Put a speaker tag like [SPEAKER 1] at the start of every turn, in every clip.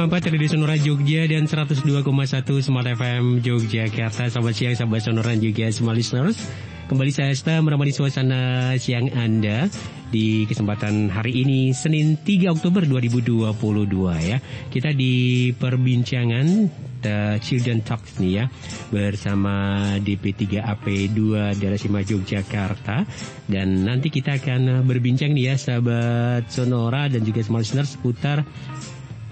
[SPEAKER 1] 105,4 Radio Sonora Jogja dan 102,1 Smart FM Yogyakarta. Selamat siang sahabat Sonora juga semua listeners. Kembali saya Esta menemani suasana siang Anda di kesempatan hari ini Senin 3 Oktober 2022 ya. Kita di perbincangan The Children Talk nih ya, bersama DP3AP2 Darasima Yogyakarta. Dan nanti kita akan berbincang nih ya sahabat Sonora dan juga smart listeners seputar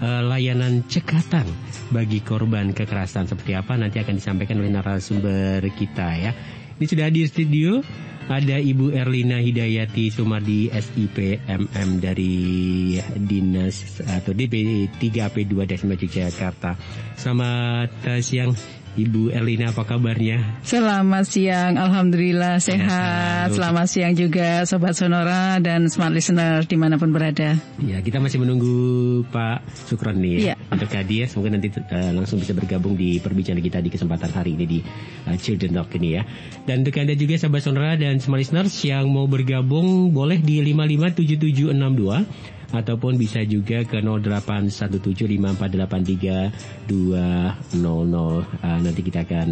[SPEAKER 1] layanan cekatan bagi korban kekerasan. Seperti apa nanti akan disampaikan oleh narasumber kita ya. Ini sudah hadir studio ada Ibu Erlina Hidayati Sumardi SIP MM dari Dinas atau DP3AP2 Darasima Yogyakarta. Selamat siang Ibu Erlina, apa kabarnya?
[SPEAKER 2] Selamat siang, Alhamdulillah sehat. Selamat siang juga Sobat Sonora dan Smart Listener dimanapun berada.
[SPEAKER 1] Ya, kita masih menunggu Pak Sukron nih ya, untuk hadir. Semoga nanti langsung bisa bergabung di perbincangan kita di kesempatan hari ini di Children Talk ini ya. Dan untuk Anda juga Sobat Sonora dan Smart Listeners yang mau bergabung boleh di 557762 ataupun bisa juga ke 081754832000. Nanti kita akan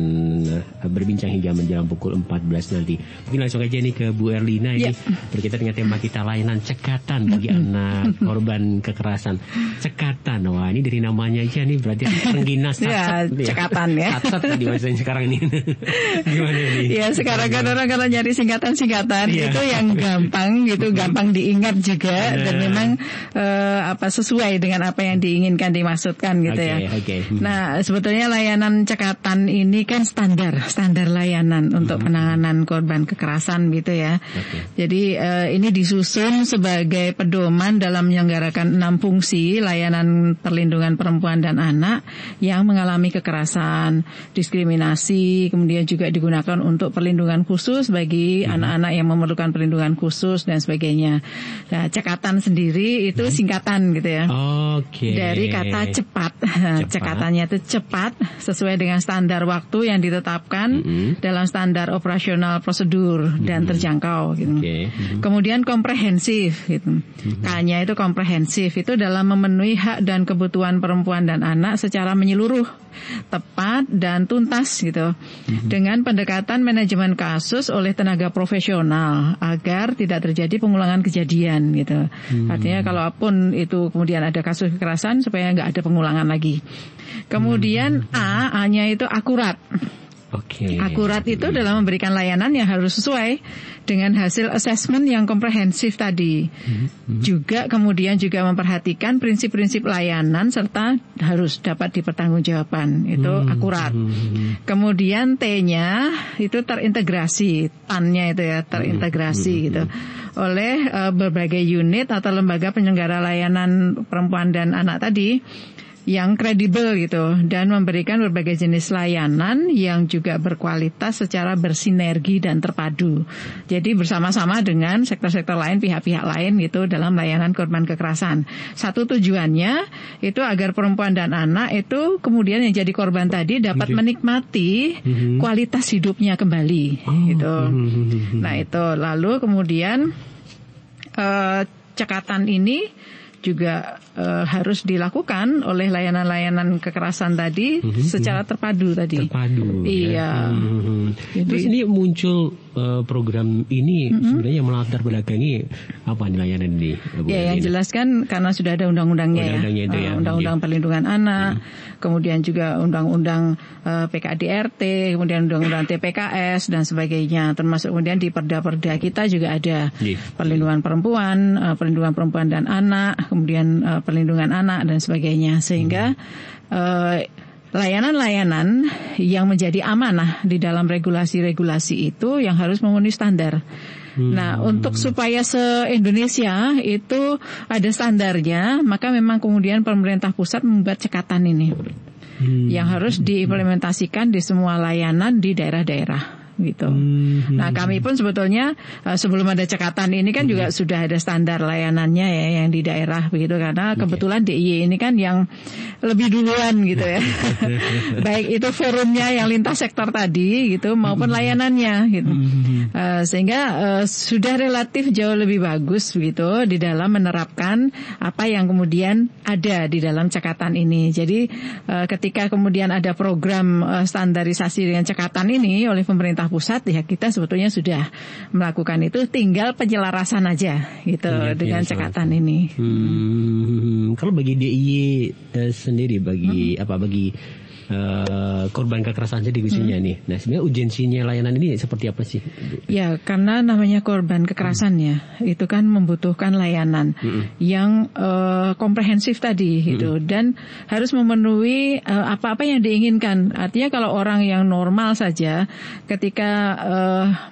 [SPEAKER 1] berbincang hingga menjelang pukul 14 nanti. Mungkin langsung aja nih ke Bu Erlina ini berkaitan dengan tema kita layanan cekatan bagi anak korban kekerasan. Cekatan, wah ini dari namanya aja nih berarti rengginas
[SPEAKER 2] cekatan ya.
[SPEAKER 1] Catat tadi bahasanya sekarang ini. Gimana nih?
[SPEAKER 2] Ya sekarang kan orang kalau nyari singkatan-singkatan itu yang gampang gitu, gampang diingat juga dan memang sesuai dengan apa yang diinginkan dimaksudkan gitu ya. Nah sebetulnya layanan cekatan ini kan standar layanan untuk penanganan korban kekerasan gitu ya. Jadi ini disusun sebagai pedoman dalam menyelenggarakan 6 fungsi layanan perlindungan perempuan dan anak yang mengalami kekerasan, diskriminasi, kemudian juga digunakan untuk perlindungan khusus bagi anak-anak yang memerlukan perlindungan khusus dan sebagainya. Nah cekatan sendiri itu singkatan gitu ya. Dari kata cepat. Cekatannya itu cepat sesuai dengan standar waktu yang ditetapkan dalam standar operasional prosedur dan terjangkau gitu. Kemudian komprehensif gitu. K-nya itu komprehensif, itu dalam memenuhi hak dan kebutuhan perempuan dan anak secara menyeluruh, tepat dan tuntas gitu. Dengan pendekatan manajemen kasus oleh tenaga profesional agar tidak terjadi pengulangan kejadian gitu. Artinya kalaupun itu kemudian ada kasus kekerasan supaya nggak ada pengulangan lagi. Kemudian A-nya itu akurat. Akurat itu dalam memberikan layanan yang harus sesuai dengan hasil asesmen yang komprehensif tadi. Juga kemudian juga memperhatikan prinsip-prinsip layanan serta harus dapat dipertanggungjawabkan. Itu akurat. Kemudian T-nya itu terintegrasi. Tan-nya itu ya terintegrasi gitu oleh berbagai unit atau lembaga penyelenggara layanan perempuan dan anak tadi yang kredibel gitu dan memberikan berbagai jenis layanan yang juga berkualitas secara bersinergi dan terpadu. Jadi bersama-sama dengan sektor-sektor lain, pihak-pihak lain gitu dalam layanan korban kekerasan. Satu tujuannya itu agar perempuan dan anak itu kemudian yang jadi korban tadi dapat menikmati kualitas hidupnya kembali gitu. Nah itu lalu kemudian cekatan ini juga harus dilakukan oleh layanan-layanan kekerasan tadi secara terpadu tadi. Iya.
[SPEAKER 1] Terus ini muncul program ini sebenarnya melatar belakangi apa nih layanan ini?
[SPEAKER 2] Ya yang jelas kan karena sudah ada undang-undangnya ya. Undang-undang perlindungan anak, kemudian juga undang-undang PKDRT, kemudian undang-undang TPKS dan sebagainya. Termasuk kemudian di perda-perda kita juga ada perlindungan perempuan dan anak, kemudian perlindungan anak dan sebagainya, sehingga layanan-layanan yang menjadi amanah di dalam regulasi-regulasi itu yang harus memenuhi standar. Nah, untuk supaya se-Indonesia itu ada standarnya, maka memang kemudian pemerintah pusat membuat cekatan ini yang harus diimplementasikan di semua layanan di daerah-daerah. gitu. Nah, kami pun sebetulnya sebelum ada cekatan ini kan juga sudah ada standar layanannya ya yang di daerah begitu, karena kebetulan DIY ini kan yang lebih duluan gitu ya. Baik itu forumnya yang lintas sektor tadi gitu maupun layanannya gitu. Sehingga sudah relatif jauh lebih bagus gitu di dalam menerapkan apa yang kemudian ada di dalam cekatan ini. Jadi ketika kemudian ada program standarisasi dengan cekatan ini oleh pemerintah pusat, ya kita sebetulnya sudah melakukan itu, tinggal penyelarasan aja gitu dengan cekatan ini.
[SPEAKER 1] Kalau bagi DIY sendiri, bagi korban kekerasan jadi khususnya nih. Nah, sebenarnya urgensinya layanan ini seperti apa sih?
[SPEAKER 2] Ya, karena namanya korban kekerasan ya, itu kan membutuhkan layanan yang komprehensif tadi gitu, dan harus memenuhi apa-apa yang diinginkan. Artinya kalau orang yang normal saja ketika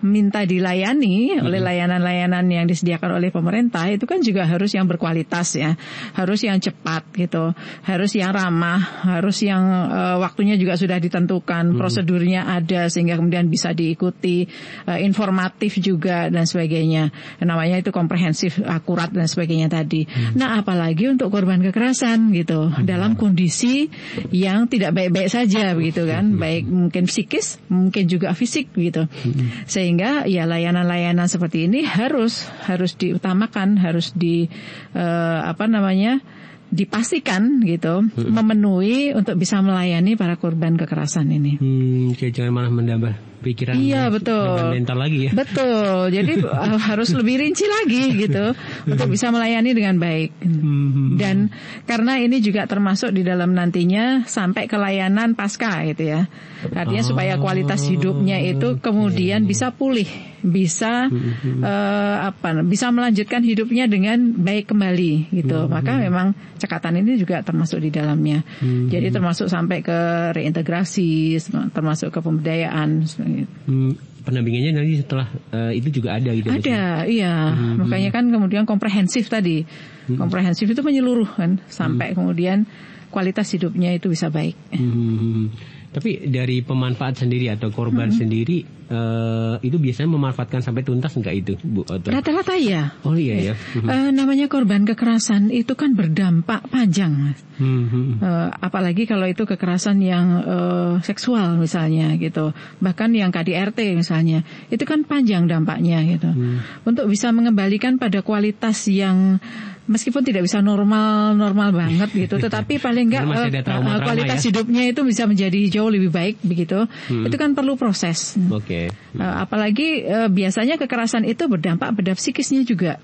[SPEAKER 2] minta dilayani oleh layanan-layanan yang disediakan oleh pemerintah, itu kan juga harus yang berkualitas ya, harus yang cepat gitu, harus yang ramah, harus yang waktunya juga sudah ditentukan, prosedurnya ada sehingga kemudian bisa diikuti, informatif juga dan sebagainya. Namanya itu komprehensif, akurat dan sebagainya tadi. Nah, apalagi untuk korban kekerasan gitu, dalam kondisi yang tidak baik-baik saja begitu kan, baik mungkin psikis, mungkin juga fisik gitu. Sehingga ya layanan-layanan seperti ini harus diutamakan, harus dipastikan gitu, memenuhi untuk bisa melayani para korban kekerasan ini.
[SPEAKER 1] Jangan malah menambah pikiran,
[SPEAKER 2] betul,
[SPEAKER 1] mental lagi ya.
[SPEAKER 2] Betul. Jadi harus lebih rinci lagi gitu untuk bisa melayani dengan baik. Dan karena ini juga termasuk di dalam nantinya sampai ke layanan pasca gitu ya. Artinya supaya kualitas hidupnya itu kemudian bisa pulih, bisa bisa melanjutkan hidupnya dengan baik kembali gitu. Maka memang cekatan ini juga termasuk di dalamnya. Jadi termasuk sampai ke reintegrasi, termasuk ke pemberdayaan.
[SPEAKER 1] Pendampingannya nanti setelah itu juga ada gitu.
[SPEAKER 2] Ada, iya. Makanya kan kemudian komprehensif tadi. Komprehensif itu menyeluruh kan, sampai kemudian kualitas hidupnya itu bisa baik.
[SPEAKER 1] Tapi dari pemanfaat sendiri atau korban sendiri, itu biasanya memanfaatkan sampai tuntas enggak itu, Bu?
[SPEAKER 2] Rata-rata ya.
[SPEAKER 1] Oh iya ya.
[SPEAKER 2] Namanya korban kekerasan itu kan berdampak panjang, Mas. Apalagi kalau itu kekerasan yang seksual misalnya gitu. Bahkan yang KDRT misalnya, itu kan panjang dampaknya gitu. Untuk bisa mengembalikan pada kualitas yang meskipun tidak bisa normal banget gitu, tetapi paling enggak kualitas hidupnya itu bisa menjadi jauh lebih baik begitu. Itu kan perlu proses. Apalagi biasanya kekerasan itu berdampak pada psikisnya juga.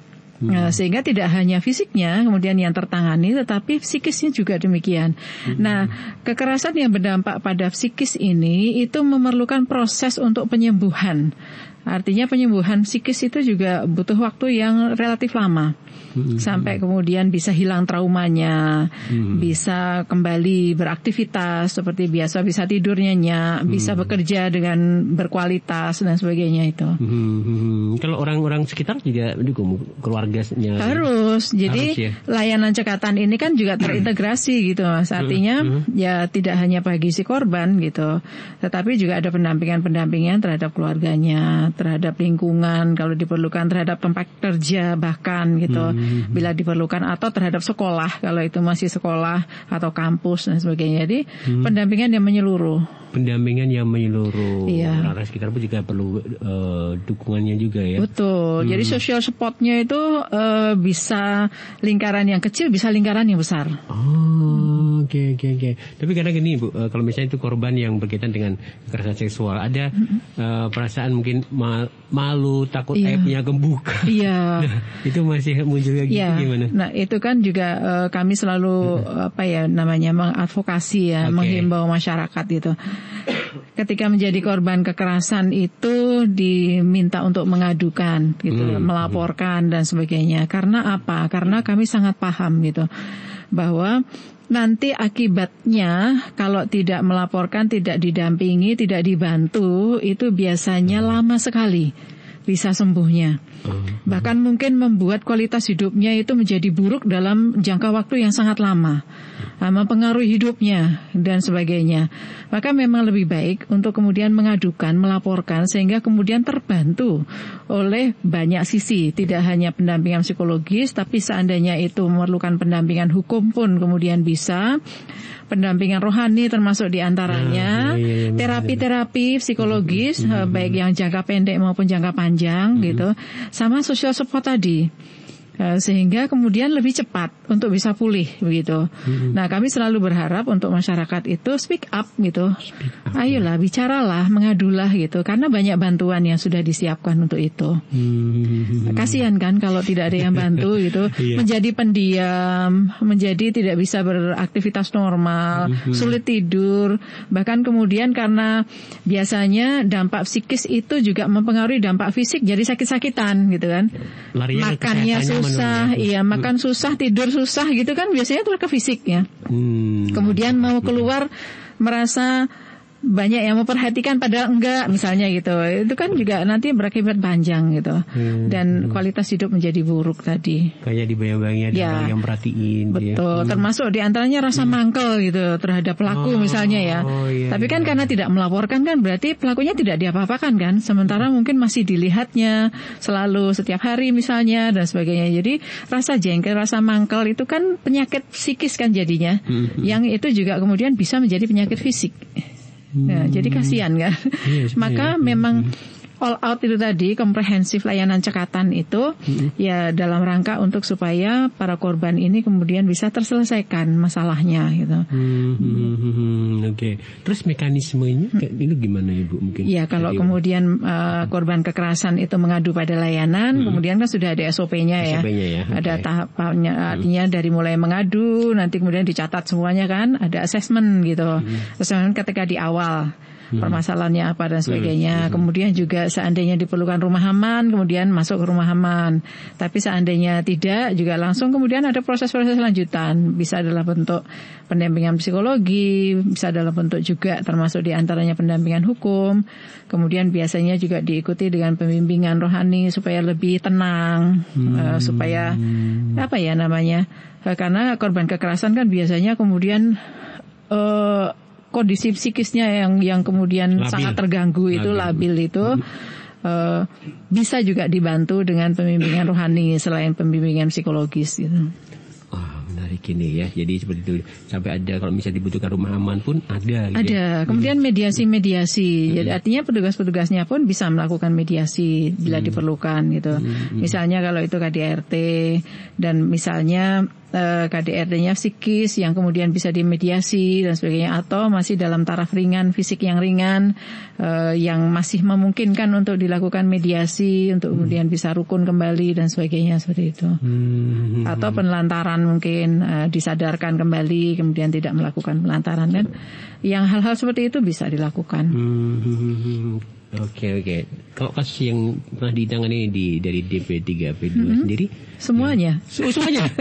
[SPEAKER 2] Sehingga tidak hanya fisiknya kemudian yang tertangani, tetapi psikisnya juga demikian. Nah, kekerasan yang berdampak pada psikis ini itu memerlukan proses untuk penyembuhan. Artinya penyembuhan psikis itu juga butuh waktu yang relatif lama. Sampai kemudian bisa hilang traumanya, bisa kembali beraktivitas seperti biasa, bisa tidur nyenyak, bisa bekerja dengan berkualitas dan sebagainya itu.
[SPEAKER 1] Kalau orang-orang sekitar juga mendukung, keluarganya
[SPEAKER 2] harus. Jadi
[SPEAKER 1] ya?
[SPEAKER 2] Layanan cekatan ini kan juga terintegrasi gitu, Mas. Artinya ya tidak hanya bagi si korban gitu, tetapi juga ada pendampingan terhadap keluarganya, terhadap lingkungan kalau diperlukan, terhadap tempat kerja bahkan gitu. Bila diperlukan, atau terhadap sekolah kalau itu masih sekolah atau kampus dan sebagainya. Jadi pendampingan yang menyeluruh. Iya.
[SPEAKER 1] Orang sekitar pun juga perlu dukungannya juga ya.
[SPEAKER 2] Betul. Jadi social supportnya itu bisa lingkaran yang kecil, bisa lingkaran yang besar.
[SPEAKER 1] Oke. Tapi kadang gini, Bu, kalau misalnya itu korban yang berkaitan dengan kekerasan seksual, ada perasaan mungkin malu, takut aibnya kebuka.
[SPEAKER 2] Iya.
[SPEAKER 1] Nah, itu masih muncul gitu gimana?
[SPEAKER 2] Nah, itu kan juga kami selalu mengadvokasi ya, menghimbau masyarakat gitu. Ketika menjadi korban kekerasan itu diminta untuk mengadukan gitu, melaporkan dan sebagainya. Karena apa? Karena kami sangat paham gitu bahwa nanti akibatnya kalau tidak melaporkan, tidak didampingi, tidak dibantu, itu biasanya lama sekali bisa sembuhnya. Bahkan mungkin membuat kualitas hidupnya itu menjadi buruk dalam jangka waktu yang sangat lama, mempengaruhi hidupnya dan sebagainya. Maka memang lebih baik untuk kemudian mengadukan, melaporkan, sehingga kemudian terbantu oleh banyak sisi. Tidak hanya pendampingan psikologis, tapi seandainya itu memerlukan pendampingan hukum pun kemudian bisa. Pendampingan rohani termasuk diantaranya, terapi-terapi psikologis, baik yang jangka pendek maupun jangka panjang gitu, sama social support tadi. Sehingga kemudian lebih cepat untuk bisa pulih begitu. Nah, kami selalu berharap untuk masyarakat itu speak up gitu. Ayolah, bicaralah, mengadulah gitu, karena banyak bantuan yang sudah disiapkan untuk itu. Kasihan kan kalau tidak ada yang bantu gitu, menjadi pendiam, menjadi tidak bisa beraktivitas normal, sulit tidur, bahkan kemudian karena biasanya dampak psikis itu juga mempengaruhi dampak fisik, jadi sakit-sakitan gitu kan. Makannya susah, makan susah, tidur susah gitu kan, biasanya itu ke fisiknya. Kemudian mau keluar merasa banyak yang memperhatikan padahal enggak misalnya gitu. Itu kan juga nanti berakibat panjang gitu. Dan kualitas hidup menjadi buruk tadi.
[SPEAKER 1] Kayak dibayang-bayangnya ada orang yang perhatiin.
[SPEAKER 2] Betul, termasuk diantaranya rasa mangkel gitu terhadap pelaku misalnya ya. Tapi kan karena tidak melaporkan kan berarti pelakunya tidak diapa-apakan kan. Sementara mungkin masih dilihatnya selalu setiap hari misalnya dan sebagainya. Jadi rasa jengkel, rasa mangkel itu kan penyakit psikis kan jadinya. Yang itu juga kemudian bisa menjadi penyakit fisik. Ya, jadi kasihan kan. Maka memang all out itu tadi, komprehensif layanan cekatan itu ya dalam rangka untuk supaya para korban ini kemudian bisa terselesaikan masalahnya gitu.
[SPEAKER 1] Oke. Terus mekanismenya itu gimana Ibu mungkin?
[SPEAKER 2] Ya, kalau kemudian korban kekerasan itu mengadu pada layanan, kemudian kan sudah ada SOP-nya ya. Ada tahapannya, artinya dari mulai mengadu, nanti kemudian dicatat semuanya kan, ada assessment gitu. Assessment ketika di awal permasalahannya apa dan sebagainya. Kemudian juga seandainya diperlukan rumah aman, kemudian masuk ke rumah aman. Tapi seandainya tidak, juga langsung kemudian ada proses-proses lanjutan. Bisa dalam bentuk pendampingan psikologi, bisa dalam bentuk juga termasuk diantaranya pendampingan hukum. Kemudian biasanya juga diikuti dengan pembimbingan rohani supaya lebih tenang, supaya apa ya namanya? Karena korban kekerasan kan biasanya kemudian kondisi psikisnya yang kemudian sangat terganggu itu labil itu bisa juga dibantu dengan pembimbingan rohani selain pembimbingan psikologis gitu.
[SPEAKER 1] Menarik ini ya. Jadi seperti itu sampai ada kalau misalnya dibutuhkan rumah aman pun ada.
[SPEAKER 2] Ada. Kemudian mediasi-mediasi. Jadi artinya petugas-petugasnya pun bisa melakukan mediasi bila diperlukan gitu. Misalnya kalau itu KDRT dan misalnya KDRT-nya psikis yang kemudian bisa dimediasi dan sebagainya, atau masih dalam taraf ringan, fisik yang ringan yang masih memungkinkan untuk dilakukan mediasi untuk kemudian bisa rukun kembali dan sebagainya seperti itu. Atau penelantaran mungkin disadarkan kembali kemudian tidak melakukan penelantaran kan. Yang hal-hal seperti itu bisa dilakukan.
[SPEAKER 1] Oke. Kalau kasus yang pernah ditangani dari DP3 P2 sendiri?
[SPEAKER 2] Semuanya.
[SPEAKER 1] Semuanya?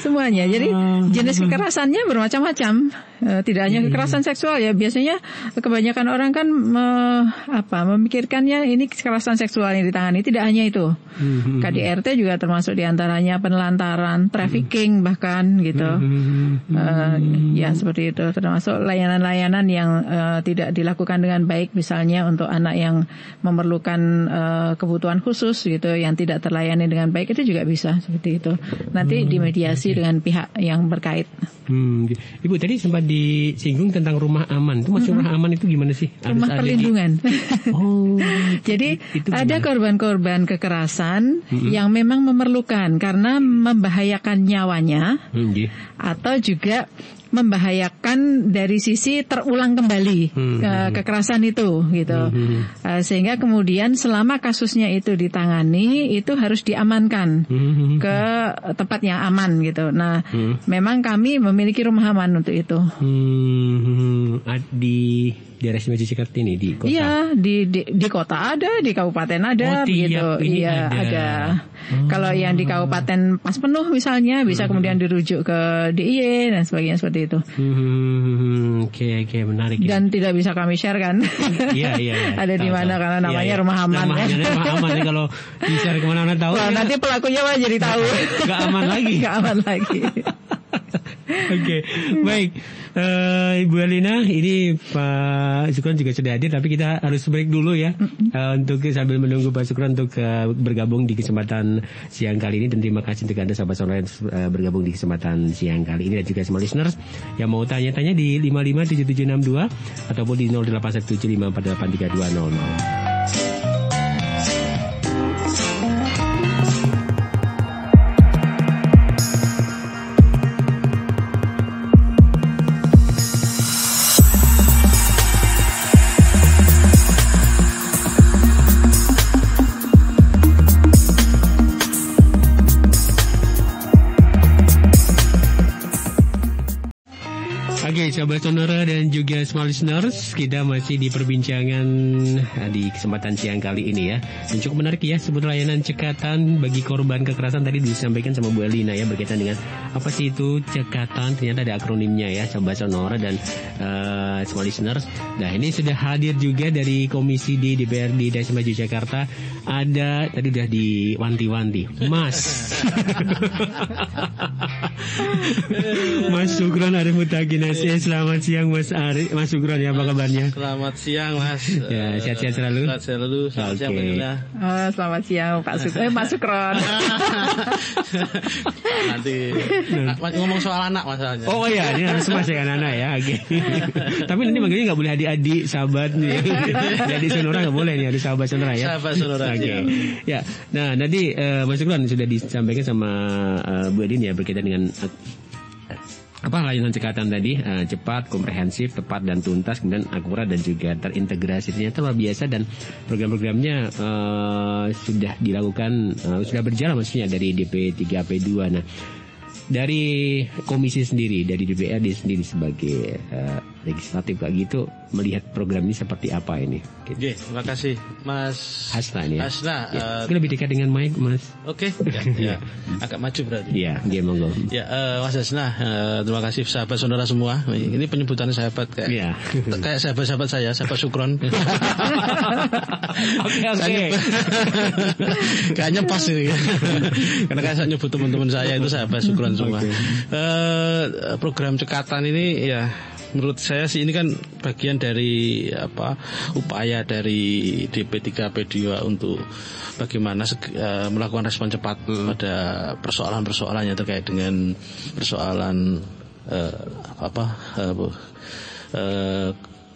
[SPEAKER 2] Semuanya. Jadi jenis kekerasannya bermacam-macam. Tidak hanya kekerasan seksual ya. Biasanya kebanyakan orang kan memikirkannya ini kekerasan seksual yang ditangani. Tidak hanya itu. KDRT juga termasuk diantaranya penelantaran, trafficking bahkan gitu. Ya seperti itu. Termasuk layanan-layanan yang tidak dilakukan dengan baik. Misalnya untuk anak yang memerlukan kebutuhan khusus gitu, yang tidak terlayani dengan baik, itu juga bisa seperti itu. Nanti dimediasi dengan pihak yang berkait.
[SPEAKER 1] Ibu tadi sempat disinggung tentang rumah aman. Itu maksud rumah aman itu gimana sih?
[SPEAKER 2] Rumah perlindungan. Jadi ada korban-korban kekerasan yang memang memerlukan karena membahayakan nyawanya atau juga membahayakan dari sisi terulang kembali kekerasan itu gitu. Sehingga kemudian selama kasusnya itu ditangani itu harus diamankan ke tempat yang aman gitu. Nah, memang kami memiliki rumah aman untuk itu.
[SPEAKER 1] daerah istimewa Yogyakarta ini di kota?
[SPEAKER 2] Iya, di kota ada, di kabupaten ada, begitu. Iya, ada. Kalau yang di kabupaten pas penuh misalnya bisa kemudian dirujuk ke DIY dan sebagainya seperti itu.
[SPEAKER 1] Oke, menarik. Ya.
[SPEAKER 2] Dan tidak bisa kami share kan?
[SPEAKER 1] Iya.
[SPEAKER 2] Ada di mana karena namanya rumah aman.
[SPEAKER 1] Rumah aman ya, kalau di-share kemana-mana tahu.
[SPEAKER 2] Nah, nanti pelakunya malah jadi tahu.
[SPEAKER 1] Gak aman lagi.
[SPEAKER 2] Gak aman lagi.
[SPEAKER 1] Oke, baik. Ibu Elina, ini Pak Sukron juga sudah hadir, tapi kita harus break dulu ya, untuk sambil menunggu Pak Sukron untuk bergabung di kesempatan siang kali ini. Dan terima kasih untuk Anda sahabat sonora yang bergabung di kesempatan siang kali ini, dan juga semua listeners yang mau tanya-tanya di 557762 ataupun di 081754832000. Oke, sahabat sonora dan juga small listeners, kita masih di perbincangan di kesempatan siang kali ini ya. Dan cukup menarik ya, sebut layanan cekatan bagi korban kekerasan tadi disampaikan sama Bu Elina ya, berkaitan dengan apa sih itu cekatan, ternyata ada akronimnya ya, sahabat sonora dan small listeners. Nah, ini sudah hadir juga dari Komisi D DPRD Daerah Istimewa Yogyakarta. Ada, tadi udah diwanti-wanti, Mas Mas Sukron Arif Mutakinas. Selamat siang Mas Sukron, ya, apa kabarnya?
[SPEAKER 3] Selamat siang Mas.
[SPEAKER 1] Ya, sehat-sehat selalu.
[SPEAKER 3] Sehat selalu. Selamat siang
[SPEAKER 2] selamat siang Pak Sukron.
[SPEAKER 3] Nanti ngomong soal anak masalahnya.
[SPEAKER 1] Oh iya, ini harus Mas ya, anak ya. Okay. Tapi nanti manggilnya nggak boleh adik-adik, sahabat nih. Jadi sonora nggak boleh nih, ada sahabat sonora ya.
[SPEAKER 3] Sahabat sonora.
[SPEAKER 1] Oke. Ya. Nah, nanti Mas Sukron sudah disampaikan sama Bu Edin ya, berkaitan dengan layanan cekatan tadi, cepat, komprehensif, tepat dan tuntas, kemudian akurat dan juga terintegrasi. Ternyata luar biasa, dan program-programnya sudah dilakukan, sudah berjalan maksudnya dari DP3AP2. Nah, dari komisi sendiri, dari DPRD sendiri sebagai legislatif kayak gitu, melihat program ini seperti apa ini?
[SPEAKER 3] Oke, terima kasih Mas
[SPEAKER 1] Hasna ya.
[SPEAKER 3] Ya,
[SPEAKER 1] lebih dekat dengan mic Mas.
[SPEAKER 3] Oke, ya. Agak maju berarti.
[SPEAKER 1] Iya, monggo.
[SPEAKER 3] Ya, Mas Hasna, terima kasih sahabat sonora semua. Ini penyebutan sahabat kayak kayak sahabat-sahabat saya, sahabat Sukron. Oke. Kayaknya pas ini. Karena saya nyebut teman-teman saya itu sahabat Sukron semua. Program cekatan ini ya, menurut saya sih ini kan bagian dari upaya dari DP3AP2 untuk bagaimana melakukan respon cepat pada persoalan-persoalan yang terkait dengan persoalan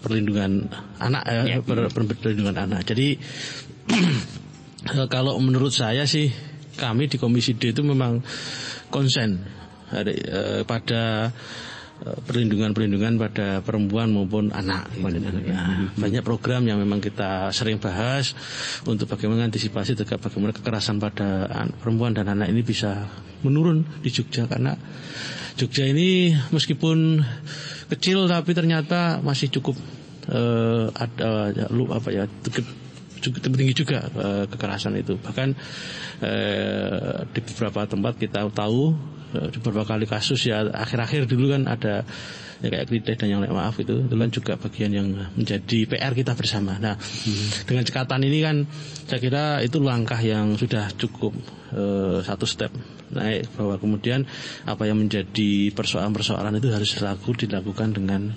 [SPEAKER 3] perlindungan anak, perlindungan anak. Jadi kalau menurut saya sih, kami di Komisi D itu memang konsen pada perlindungan pada perempuan maupun anak. Banyak program yang memang kita sering bahas untuk bagaimana antisipasi terkait bagaimana kekerasan pada perempuan dan anak ini bisa menurun di Jogja, karena Jogja ini meskipun kecil tapi ternyata masih cukup cukup tinggi juga kekerasan itu. Bahkan di beberapa tempat kita tahu, di beberapa kali kasus ya, akhir-akhir dulu kan ada ya kayak kritik dan yang maaf itu kan juga bagian yang menjadi PR kita bersama. Nah, dengan cekatan ini kan saya kira itu langkah yang sudah cukup satu step naik, bahwa kemudian apa yang menjadi persoalan-persoalan itu harus dilakukan dengan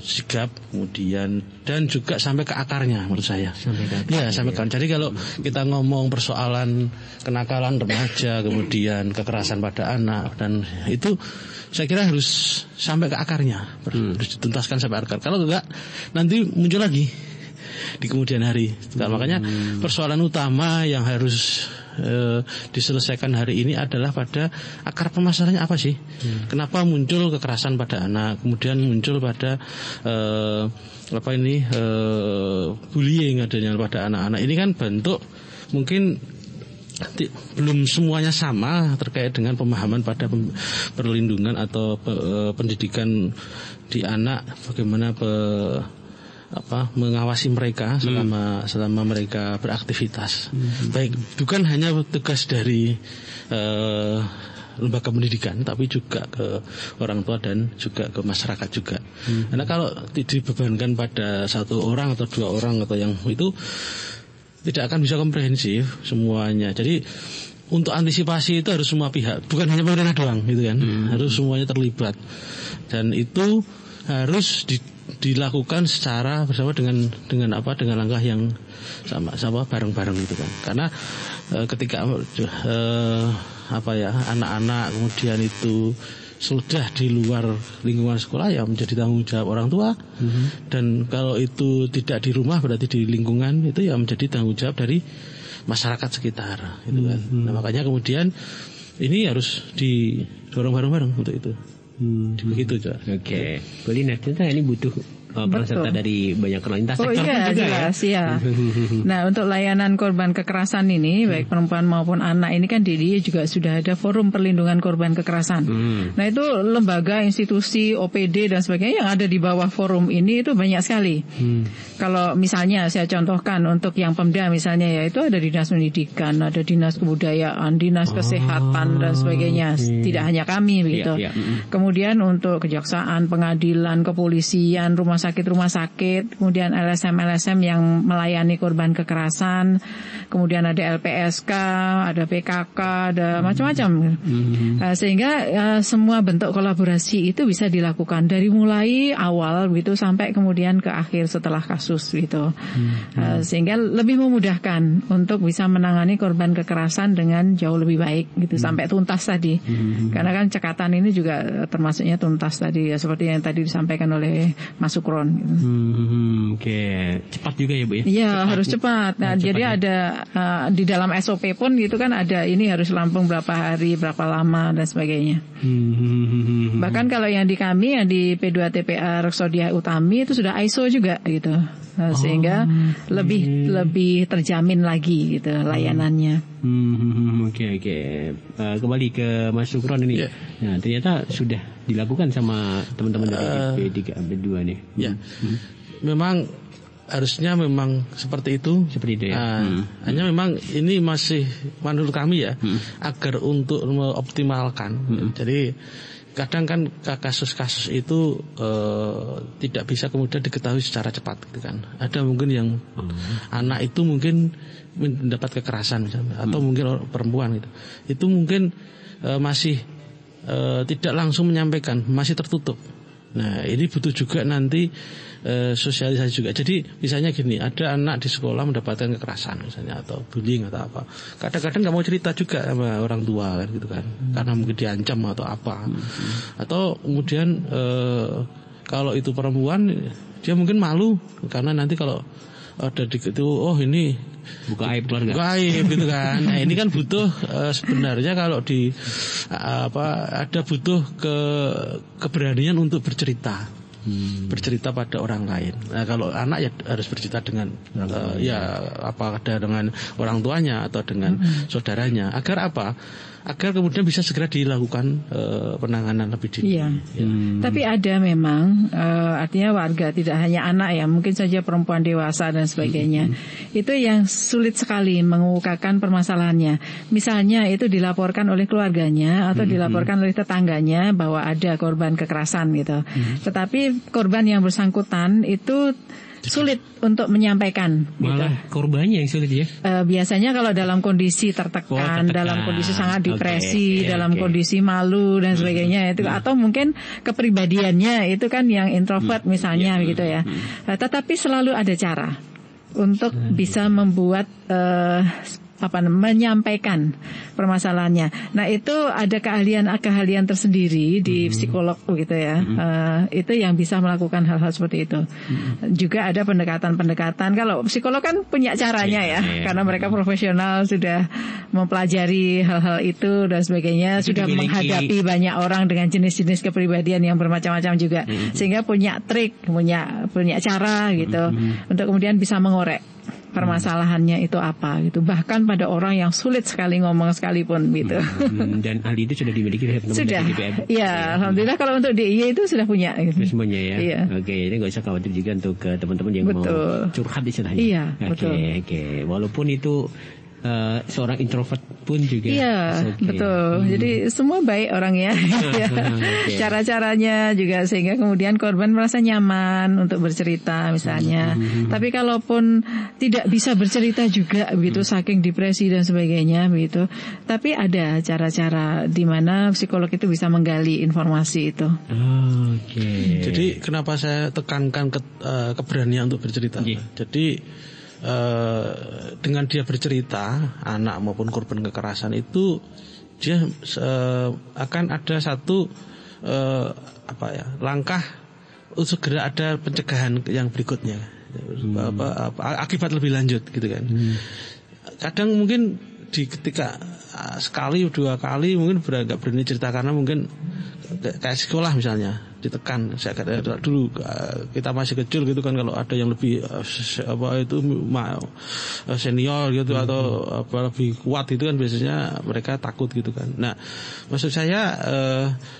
[SPEAKER 3] sigap, kemudian dan juga sampai ke akarnya menurut saya. Sampai ke akar. Jadi kalau kita ngomong persoalan kenakalan remaja, kemudian kekerasan pada anak, dan itu saya kira harus sampai ke akarnya, harus dituntaskan sampai akar. Kalau enggak, nanti muncul lagi di kemudian hari. Makanya persoalan utama yang harus diselesaikan hari ini adalah pada akar permasalahannya apa sih? Kenapa muncul kekerasan pada anak, kemudian muncul pada bullying adanya pada anak-anak. Ini kan bentuk mungkin belum semuanya sama terkait dengan pemahaman pada perlindungan atau pendidikan di anak, bagaimana mengawasi mereka selama mereka beraktivitas. Baik, bukan hanya tugas dari lembaga pendidikan, tapi juga ke orang tua dan juga ke masyarakat juga. Karena kalau dibebankan pada satu orang atau dua orang atau yang itu tidak akan bisa komprehensif semuanya. Jadi untuk antisipasi itu harus semua pihak, bukan hanya pemerintah doang gitu kan. Harus semuanya terlibat. Dan itu harus dilakukan secara bersama dengan langkah yang sama bareng-bareng gitu kan. Karena ketika anak-anak kemudian itu sudah di luar lingkungan sekolah, ya menjadi tanggung jawab orang tua. Dan kalau itu tidak di rumah, berarti di lingkungan itu ya menjadi tanggung jawab dari masyarakat sekitar gitu kan. Nah, makanya kemudian ini harus didorong bareng-bareng untuk itu. Begitu, Cak.
[SPEAKER 1] Oke. Boleh, ternyata ini butuh peserta dari banyak lintas sektor juga
[SPEAKER 2] jelas, ya. Nah, untuk layanan korban kekerasan ini, baik perempuan maupun anak ini kan di dia juga sudah ada forum perlindungan korban kekerasan. Nah, itu lembaga, institusi, OPD dan sebagainya yang ada di bawah forum ini itu banyak sekali. Kalau misalnya saya contohkan untuk yang Pemda misalnya, ya itu ada dinas pendidikan, ada dinas kebudayaan, dinas kesehatan dan sebagainya. Tidak hanya kami begitu. Kemudian untuk kejaksaan, pengadilan, kepolisian, rumah sakit, kemudian LSM yang melayani korban kekerasan, kemudian ada LPSK, ada PKK, ada macam-macam. Sehingga semua bentuk kolaborasi itu bisa dilakukan dari mulai awal gitu sampai kemudian ke akhir setelah kasus gitu. Sehingga lebih memudahkan untuk bisa menangani korban kekerasan dengan jauh lebih baik gitu sampai tuntas tadi. Karena kan cekatan ini juga termasuknya tuntas tadi ya, seperti yang tadi disampaikan oleh Mas Sukron.
[SPEAKER 1] Oke, cepat juga ya Bu ya?
[SPEAKER 2] Iya, harus cepat. Nah, jadi ada di dalam SOP pun gitu kan ada ini harus rampung berapa hari, berapa lama dan sebagainya. Bahkan kalau yang di kami yang di P2TPA Reksodiah Utami itu sudah ISO juga gitu. Sehingga lebih terjamin lagi gitu layanannya.
[SPEAKER 1] Oke. Kembali ke Mas Sukron ini. Nah, ternyata sudah dilakukan sama teman-teman dari P3 P2 nih.
[SPEAKER 3] Ya. Memang harusnya memang seperti itu.
[SPEAKER 1] Seperti itu ya.
[SPEAKER 3] Hanya memang ini masih menurut kami ya, agar untuk mengoptimalkan. Jadi kadang kan kasus-kasus itu tidak bisa kemudian diketahui secara cepat gitu kan. Ada mungkin yang anak itu mungkin mendapat kekerasan misalnya, atau mungkin perempuan gitu. Itu mungkin masih tidak langsung menyampaikan, masih tertutup. Nah, ini butuh juga nanti sosialisasi juga. Jadi misalnya gini, ada anak di sekolah mendapatkan kekerasan misalnya atau bullying atau apa. Kadang-kadang nggak mau cerita juga sama orang tua kan gitu kan, karena mungkin diancam atau apa. Atau kemudian kalau itu perempuan, dia mungkin malu karena nanti kalau ada itu, oh ini
[SPEAKER 1] buka aib keluarga.
[SPEAKER 3] Buka aib gitu kan. Nah, ini kan butuh sebenarnya kalau ada butuh keberanian untuk bercerita. Bercerita pada orang lain. Nah, kalau anak ya harus bercerita dengan dengan orang tuanya atau dengan saudaranya. Agar apa? Agar kemudian bisa segera dilakukan penanganan lebih dini.
[SPEAKER 2] Iya. Tapi ada memang artinya warga, tidak hanya anak ya, mungkin saja perempuan dewasa dan sebagainya. Itu yang sulit sekali mengemukakan permasalahannya. Misalnya itu dilaporkan oleh keluarganya atau dilaporkan oleh tetangganya bahwa ada korban kekerasan gitu. Tetapi korban yang bersangkutan itu sulit untuk menyampaikan.
[SPEAKER 1] Malah gitu. Korbannya yang sulit ya.
[SPEAKER 2] Biasanya kalau dalam kondisi tertekan, dalam kondisi sangat depresi, dalam kondisi malu dan sebagainya itu, atau mungkin kepribadiannya itu kan yang introvert misalnya gitu ya. Tetapi selalu ada cara untuk bisa membuat menyampaikan permasalahannya. Nah, itu ada keahlian tersendiri di psikolog gitu ya. Itu yang bisa melakukan hal-hal seperti itu. Juga ada pendekatan-pendekatan. Kalau psikolog kan punya caranya ya, karena mereka profesional, sudah mempelajari hal-hal itu dan sebagainya, itu sudah menghadapi banyak orang dengan jenis-jenis kepribadian yang bermacam-macam juga. Sehingga punya trik, punya cara gitu untuk kemudian bisa mengorek permasalahannya itu apa gitu. Bahkan pada orang yang sulit sekali ngomong sekalipun gitu.
[SPEAKER 1] Dan ahli itu sudah dimiliki oleh teman-teman
[SPEAKER 2] sudah.
[SPEAKER 1] dari DPM.
[SPEAKER 2] Iya, alhamdulillah kalau untuk DIY itu sudah punya gitu.
[SPEAKER 1] Semuanya ya.
[SPEAKER 2] Iya.
[SPEAKER 1] Oke, ini nggak usah khawatir juga untuk teman-teman yang mau curhat istilahnya.
[SPEAKER 2] Iya,
[SPEAKER 1] Oke. Walaupun itu seorang introvert pun juga.
[SPEAKER 2] Iya, betul. Jadi semua baik orangnya. Cara-caranya juga sehingga kemudian korban merasa nyaman untuk bercerita misalnya. Tapi kalaupun tidak bisa bercerita juga begitu, saking depresi dan sebagainya begitu. Tapi ada cara-cara di mana psikolog itu bisa menggali informasi itu.
[SPEAKER 3] Jadi kenapa saya tekankan keberanian untuk bercerita? Jadi dengan dia bercerita, anak maupun korban kekerasan itu dia akan ada satu langkah untuk segera ada pencegahan yang berikutnya, akibat lebih lanjut gitu kan. Kadang mungkin ketika sekali 2 kali mungkin agak berani cerita karena mungkin kayak sekolah misalnya ditekan. Saya kata dulu kita masih kecil gitu kan, kalau ada yang lebih senior gitu atau lebih kuat itu kan biasanya mereka takut gitu kan. Nah, maksud saya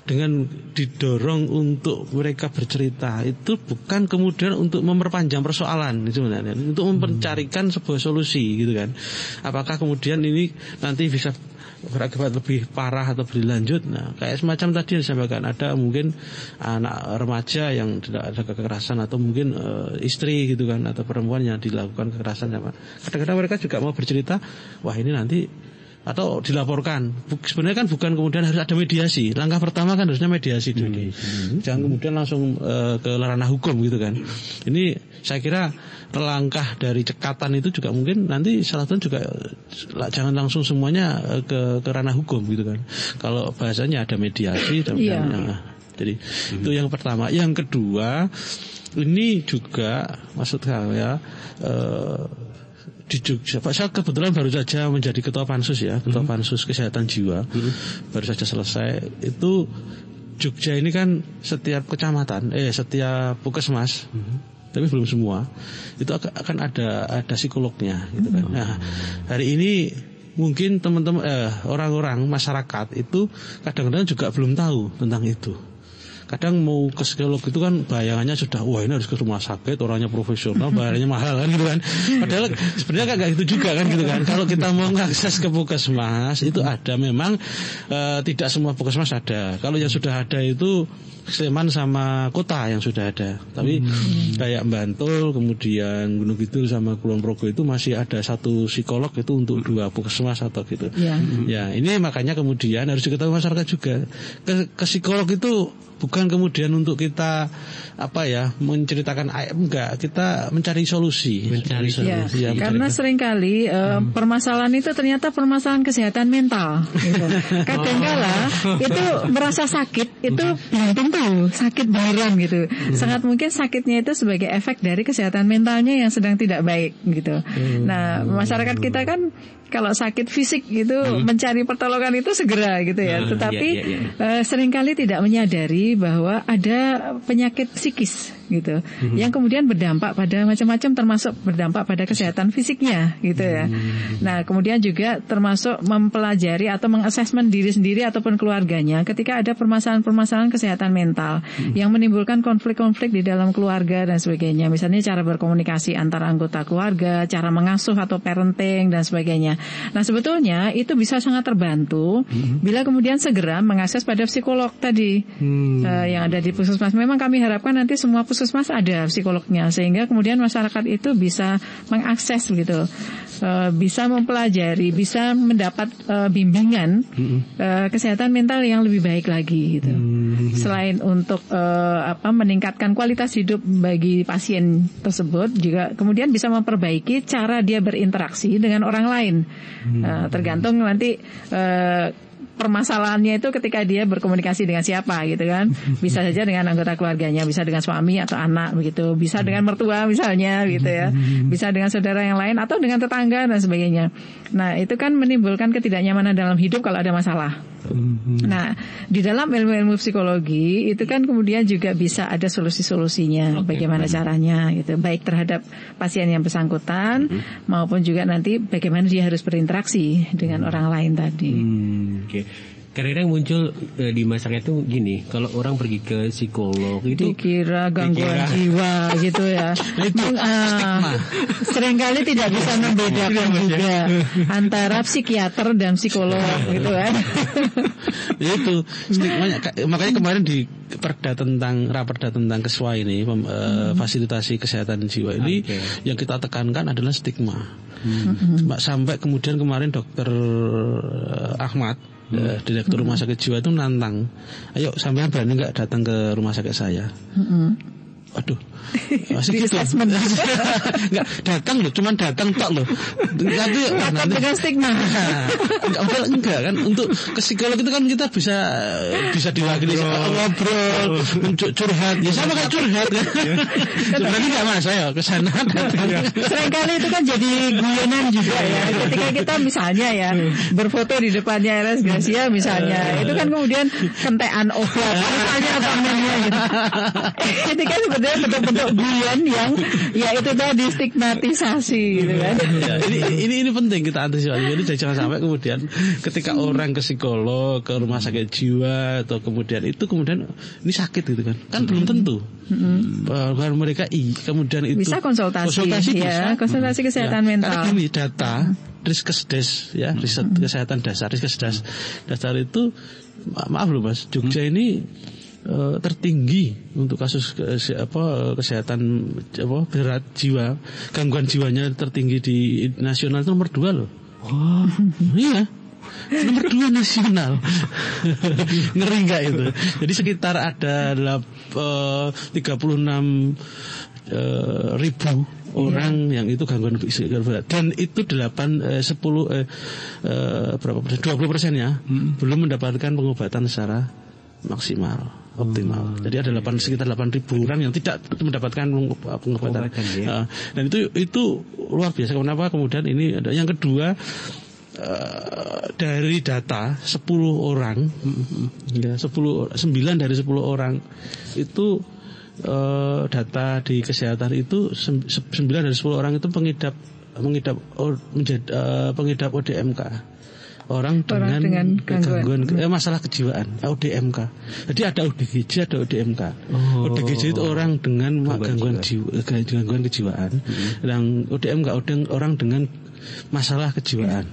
[SPEAKER 3] dengan didorong untuk mereka bercerita itu bukan kemudian untuk memperpanjang persoalan sebenarnya, untuk mencarikan sebuah solusi gitu kan. Apakah kemudian ini nanti bisa berakibat lebih parah atau berlanjut. Nah, kayak semacam tadi yang disampaikan, ada mungkin anak remaja yang tidak ada kekerasan atau mungkin istri gitu kan, atau perempuan yang dilakukan kekerasan sama. Kadang-kadang mereka juga mau bercerita, wah ini nanti atau dilaporkan. Sebenarnya kan bukan kemudian harus ada mediasi. Langkah pertama kan harusnya mediasi dulu. Jangan kemudian langsung ke ranah hukum gitu kan. Ini saya kira langkah dari cekatan itu juga mungkin nanti salah satu juga jangan langsung semuanya ke ranah hukum gitu kan. Kalau bahasanya ada mediasi dan jadi itu yang pertama. Yang kedua, ini juga maksud saya di Jogja, Pak, saya kebetulan baru saja menjadi ketua pansus ya, ketua pansus kesehatan jiwa, baru saja selesai. Itu Jogja ini kan setiap kecamatan, setiap puskesmas, tapi belum semua, itu akan ada psikolognya, gitu kan. Nah, hari ini mungkin teman-teman orang-orang masyarakat itu kadang-kadang juga belum tahu tentang itu. Kadang mau ke psikolog itu kan bayangannya sudah, wah ini harus ke rumah sakit, orangnya profesional, bayarnya mahal kan gitu kan. Padahal sebenarnya kayak gitu juga kan gitu kan. Kalau kita mau mengakses ke puskesmas itu ada, memang tidak semua puskesmas ada. Kalau yang sudah ada itu Sleman sama kota yang sudah ada. Tapi kayak Bantul, kemudian Gunung Kidul sama Kulon Progo itu masih ada satu psikolog itu untuk 2 puskesmas atau gitu. Ya, ini makanya kemudian harus diketahui masyarakat juga. Ke psikolog itu bukan kemudian untuk kita menceritakan aib, enggak, kita mencari solusi.
[SPEAKER 2] Ya, karena seringkali permasalahan itu ternyata permasalahan kesehatan mental gitu. Kadangkala itu merasa sakit itu belum tentu sakit beneran gitu. Sangat mungkin sakitnya itu sebagai efek dari kesehatan mentalnya yang sedang tidak baik gitu. Nah, masyarakat kita kan kalau sakit fisik itu mencari pertolongan itu segera gitu ya. Tetapi seringkali tidak menyadari bahwa ada penyakit psikis gitu, yang kemudian berdampak pada macam-macam, termasuk berdampak pada kesehatan fisiknya gitu ya. Nah, kemudian juga termasuk mempelajari atau mengasesmen diri sendiri ataupun keluarganya ketika ada permasalahan-permasalahan kesehatan mental yang menimbulkan konflik-konflik di dalam keluarga dan sebagainya. Misalnya cara berkomunikasi antara anggota keluarga, cara mengasuh atau parenting dan sebagainya. Nah, sebetulnya itu bisa sangat terbantu bila kemudian segera mengakses pada psikolog tadi yang ada di puskesmas. Memang kami harapkan nanti semua puskesmas ada psikolognya, sehingga kemudian masyarakat itu bisa mengakses gitu, bisa mempelajari, bisa mendapat bimbingan kesehatan mental yang lebih baik lagi gitu. Selain untuk meningkatkan kualitas hidup bagi pasien tersebut, juga kemudian bisa memperbaiki cara dia berinteraksi dengan orang lain. Tergantung nanti permasalahannya itu ketika dia berkomunikasi dengan siapa gitu kan. Bisa saja dengan anggota keluarganya, bisa dengan suami atau anak begitu, bisa dengan mertua misalnya gitu ya, bisa dengan saudara yang lain atau dengan tetangga dan sebagainya. Nah, itu kan menimbulkan ketidaknyamanan dalam hidup kalau ada masalah. Nah, di dalam ilmu-ilmu psikologi itu kan kemudian juga bisa ada solusi-solusinya, bagaimana caranya gitu, baik terhadap pasien yang bersangkutan maupun juga nanti bagaimana dia harus berinteraksi dengan orang lain tadi.
[SPEAKER 1] Kadang-kadang muncul di masyarakat itu gini, kalau orang pergi ke psikolog itu
[SPEAKER 2] dikira gangguan jiwa gitu ya. Seringkali tidak bisa membedakan juga antara psikiater dan psikolog gitu kan.
[SPEAKER 3] Itu stigmanya. Makanya kemarin di Raperda tentang Keswa ini, fasilitasi kesehatan jiwa ini, yang kita tekankan adalah stigma. Sampai kemudian kemarin Dokter Ahmad, Direktur Rumah Sakit Jiwa itu nantang, ayo sampean berani nggak datang ke rumah sakit saya? Aduh, masih gitu. Nggak datang loh, cuman datang tok loh. Tapi
[SPEAKER 2] nanti dengan stigma.
[SPEAKER 3] Enggak kan, untuk ke psikolog itu kan kita bisa diwakili ngobrol, curhat. Ya sama kayak curhat kan. Sebenarnya nggak mas, saya ke sana datang.
[SPEAKER 2] Seringkali itu kan jadi guyonan juga ya. Ketika kita misalnya ya berfoto di depannya RS Gracia misalnya, itu kan kemudian kentean obat, misalnya apa namanya gitu. Ini kan bentuk-bentuk guyon yang ya itu tadi stigmatisasi gitu kan.
[SPEAKER 3] Ya, ini penting kita antisipasi. Jadi jangan sampai kemudian ketika orang ke psikolog, ke rumah sakit jiwa atau kemudian ini sakit gitu kan belum tentu. Bahwa mereka kemudian itu
[SPEAKER 2] bisa konsultasi ya, konsultasi kesehatan mental.
[SPEAKER 3] Karena gini, data Riskesdas ya, riset kesehatan dasar Riskesdas dasar itu, maaf loh Mas, Jogja ini tertinggi untuk kasus kesehatan berat jiwa, gangguan jiwanya tertinggi di nasional itu nomor 2 loh. Iya, nomor 2 nasional. Ngeri nggak itu? Jadi sekitar ada 36 ribu orang yang itu gangguan berat, dan itu 20% ya belum mendapatkan pengobatan secara maksimal, optimal. Jadi ada sekitar 8.000 orang yang tidak mendapatkan pengobatan. Dan itu luar biasa. Kenapa kemudian ini ada? Yang kedua, dari data 10 orang, 9 dari 10 orang itu data di kesehatan itu 9 dari 10 orang itu pengidap ODMK. Orang dengan gangguan masalah kejiwaan, ODMK. Jadi ada ODGJ, ada ODMK. ODGJ itu orang dengan gangguan kejiwaan. Dan ODMK orang dengan masalah kejiwaan.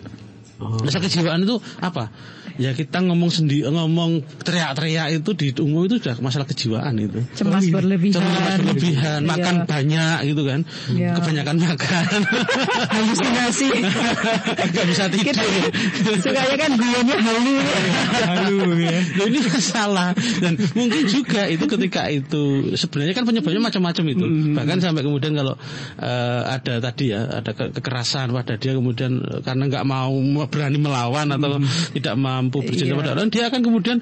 [SPEAKER 3] Masalah kejiwaan itu apa? Ya kita ngomong teriak-teriak itu di umum itu sudah masalah kejiwaan itu.
[SPEAKER 2] Cemas berlebihan,
[SPEAKER 3] makan banyak gitu kan. Kebanyakan makan.
[SPEAKER 2] Halusinasi.
[SPEAKER 3] Enggak bisa tidur.
[SPEAKER 2] Sukanya kan guyonnya halu
[SPEAKER 3] ya. Ini masalah. Dan mungkin juga itu ketika itu sebenarnya kan penyebabnya macam-macam itu. Bahkan sampai kemudian kalau ada tadi ya, ada kekerasan pada dia, kemudian karena enggak mau berani melawan atau tidak mampu bercinta pada orang, dia akan kemudian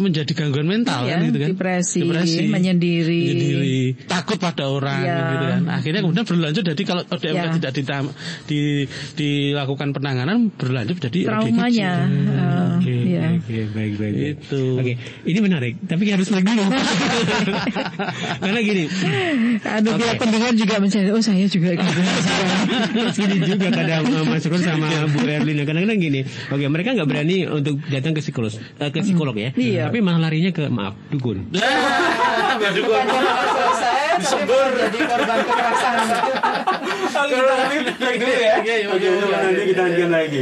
[SPEAKER 3] menjadi gangguan mental kan gitu kan.
[SPEAKER 2] Depresi, menyendiri,
[SPEAKER 3] takut pada orang gitu kan. Akhirnya kemudian berlanjut, jadi kalau ODMK tidak dilakukan penanganan, berlanjut jadi
[SPEAKER 2] traumanya.
[SPEAKER 1] Oke, baik.
[SPEAKER 3] Itu.
[SPEAKER 1] Oke, ini menarik, tapi harus break dulu. Karena gini,
[SPEAKER 2] biar pendengar juga mencari, saya juga gitu.
[SPEAKER 1] Gini juga kadang Mas Run sama Bu Erlina, kadang-kadang gini, mereka nggak berani untuk datang ke psikolog ya, tapi malah larinya ke dukun.
[SPEAKER 2] Dukun selesai, disebut jadi korban kekerasan.
[SPEAKER 4] Kita dulu ya. Nanti kita lanjutkan lagi.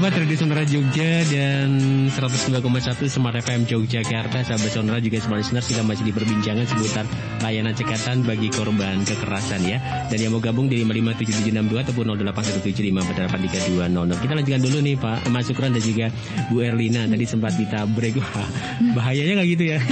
[SPEAKER 1] Tradisi Sonora Jogja dan 102,1 Smart FM Yogyakarta. Sahabat Sonora juga Smart Listeners, kita masih di perbincangan seputar layanan cekatan bagi korban kekerasan ya. Dan yang mau gabung di 557762 ataupun 08175483200. Kita lanjutkan dulu nih Pak Mas Sukron dan juga Bu Erlina. Tadi sempat kita break. Wah, bahayanya nggak gitu ya?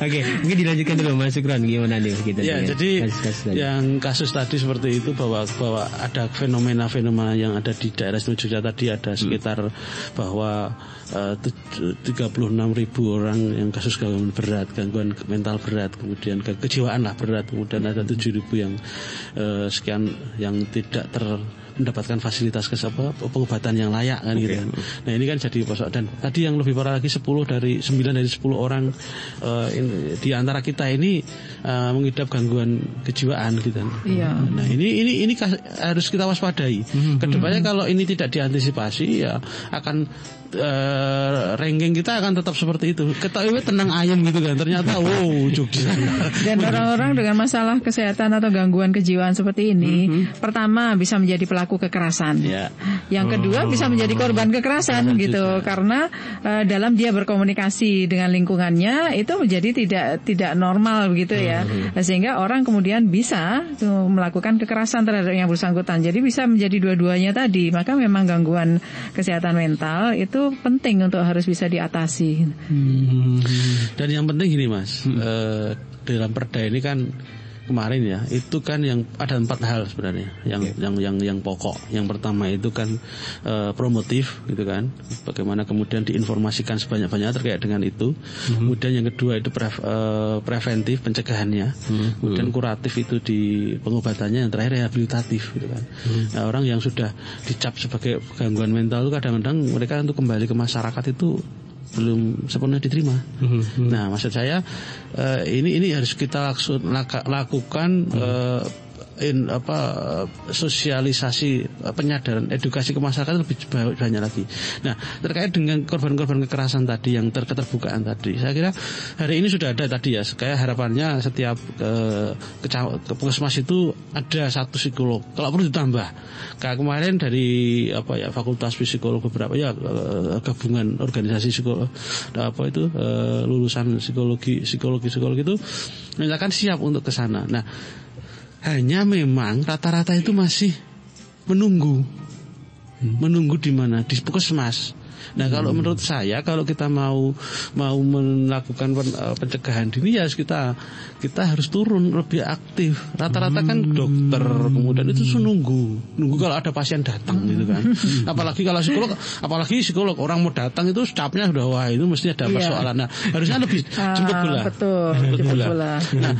[SPEAKER 1] Oke, mungkin dilanjutkan dulu Mas Sukron, gimana nih kita?
[SPEAKER 3] Ya, jadi yang kasus tadi seperti itu bahwa ada fenomena yang ada di daerah Jogja tadi, ada sekitar bahwa 36.000 orang yang kasus gangguan berat, gangguan mental berat, kemudian kejiwaan lah berat, kemudian ada 7.000 yang sekian yang tidak mendapatkan fasilitas pengobatan yang layak kan gitu kan. Nah ini kan jadi posok, dan tadi yang lebih parah lagi 9 dari 10 orang di antara kita ini mengidap gangguan kejiwaan gitu kan.
[SPEAKER 2] Iya.
[SPEAKER 3] Nah ini harus kita waspadai. Kedepannya kalau ini tidak diantisipasi ya akan ranking kita akan tetap seperti itu. Ketahui tenang ayam gitu kan. Ternyata Jogja.
[SPEAKER 2] Dan orang-orang dengan masalah kesehatan atau gangguan kejiwaan seperti ini, pertama bisa menjadi pelaku kekerasan.
[SPEAKER 3] Ya.
[SPEAKER 2] Yang kedua bisa menjadi korban kekerasan gitu juga. Karena dalam dia berkomunikasi dengan lingkungannya itu menjadi tidak normal begitu ya. Sehingga orang kemudian bisa melakukan kekerasan terhadap yang bersangkutan. Jadi bisa menjadi dua-duanya tadi. Maka memang gangguan kesehatan mental itu penting untuk harus bisa diatasi.
[SPEAKER 3] Dan yang penting gini Mas, dalam perda ini kan kemarin ya, itu kan yang ada 4 hal sebenarnya yang pokok. Yang pertama itu kan promotif gitu kan, bagaimana kemudian diinformasikan sebanyak-banyaknya terkait dengan itu. Kemudian yang kedua itu preventif, pencegahannya. Kemudian kuratif itu di pengobatannya. Yang terakhir rehabilitatif gitu kan. Nah, orang yang sudah dicap sebagai gangguan mental itu kadang-kadang mereka untuk kembali ke masyarakat itu belum sepenuhnya diterima. Nah, maksud saya ini harus kita lakukan sosialisasi, penyadaran, edukasi ke masyarakat lebih banyak lagi. Nah, terkait dengan korban-korban kekerasan tadi yang keterbukaan tadi, saya kira hari ini sudah ada tadi ya. Kayak harapannya setiap ke puskesmas itu ada 1 psikolog. Kalau perlu ditambah. Kayak kemarin dari Fakultas Psikolog beberapa gabungan organisasi psikolog lulusan psikologi itu menyatakan siap untuk ke sana. Nah, hanya memang rata-rata itu masih menunggu di mana? Di puskesmas. Nah, kalau menurut saya kalau kita mau melakukan pencegahan dini ya kita harus turun lebih aktif. Rata-rata kan dokter kemudian itu nunggu kalau ada pasien datang gitu kan. Apalagi psikolog orang mau datang itu stafnya sudah itu mesti ada persoalan. Nah, harusnya lebih jemput bola.
[SPEAKER 2] Betul.
[SPEAKER 3] Nah,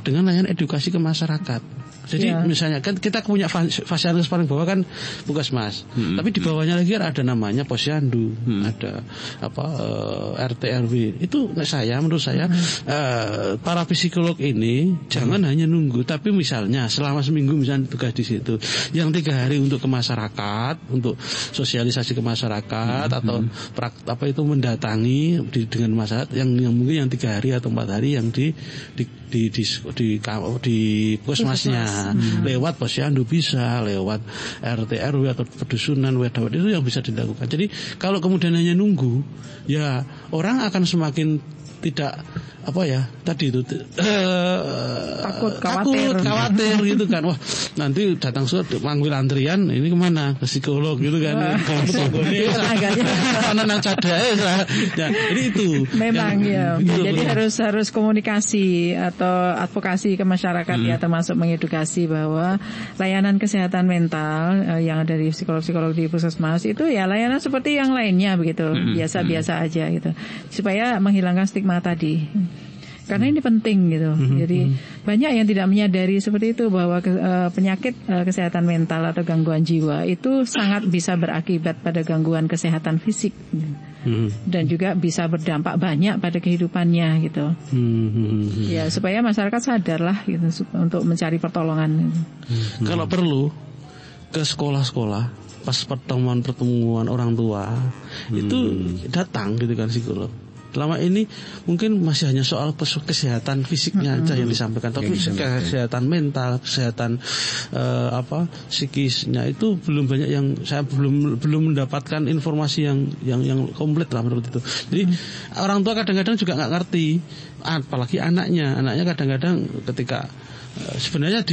[SPEAKER 3] dengan layanan edukasi ke masyarakat. Jadi misalnya kan kita punya fasilitas paling bawah kan puskesmas, tapi di bawahnya lagi kan ada namanya posyandu, ada RT RW. Itu menurut saya para psikolog ini jangan hanya nunggu, tapi misalnya selama seminggu misalnya tugas di situ, yang 3 hari untuk ke masyarakat, untuk sosialisasi ke masyarakat atau mendatangi dengan masyarakat, yang mungkin yang 3 hari atau 4 hari yang di puskesmasnya. Lewat posyandu bisa, lewat RT RW atau pedusunan itu yang bisa dilakukan. Jadi kalau kemudian hanya nunggu, ya orang akan semakin tidak takut khawatir gitu kan. Wah, nanti datang manggil antrian, ini kemana? Ke psikolog gitu kan. Jadi itu
[SPEAKER 2] memang jadi harus komunikasi atau advokasi ke masyarakat ya, termasuk mengedukasi bahwa layanan kesehatan mental yang ada di psikolog-psikolog di puskesmas itu ya layanan seperti yang lainnya begitu, biasa-biasa aja gitu, supaya menghilangkan stigma tadi. Karena ini penting gitu. Jadi banyak yang tidak menyadari seperti itu, bahwa penyakit kesehatan mental atau gangguan jiwa itu sangat bisa berakibat pada gangguan kesehatan fisik. Dan juga bisa berdampak banyak pada kehidupannya gitu. Ya, supaya masyarakat sadarlah gitu untuk mencari pertolongan.
[SPEAKER 3] Kalau perlu ke sekolah-sekolah pas pertemuan orang tua itu datang gitu kan psikolog. Selama ini mungkin masih hanya soal kesehatan fisiknya aja yang disampaikan, tapi kesehatan mental, kesehatan psikisnya itu belum banyak yang saya belum mendapatkan informasi yang komplit lah menurut itu. Jadi orang tua kadang-kadang juga nggak ngerti, apalagi anaknya kadang-kadang ketika sebenarnya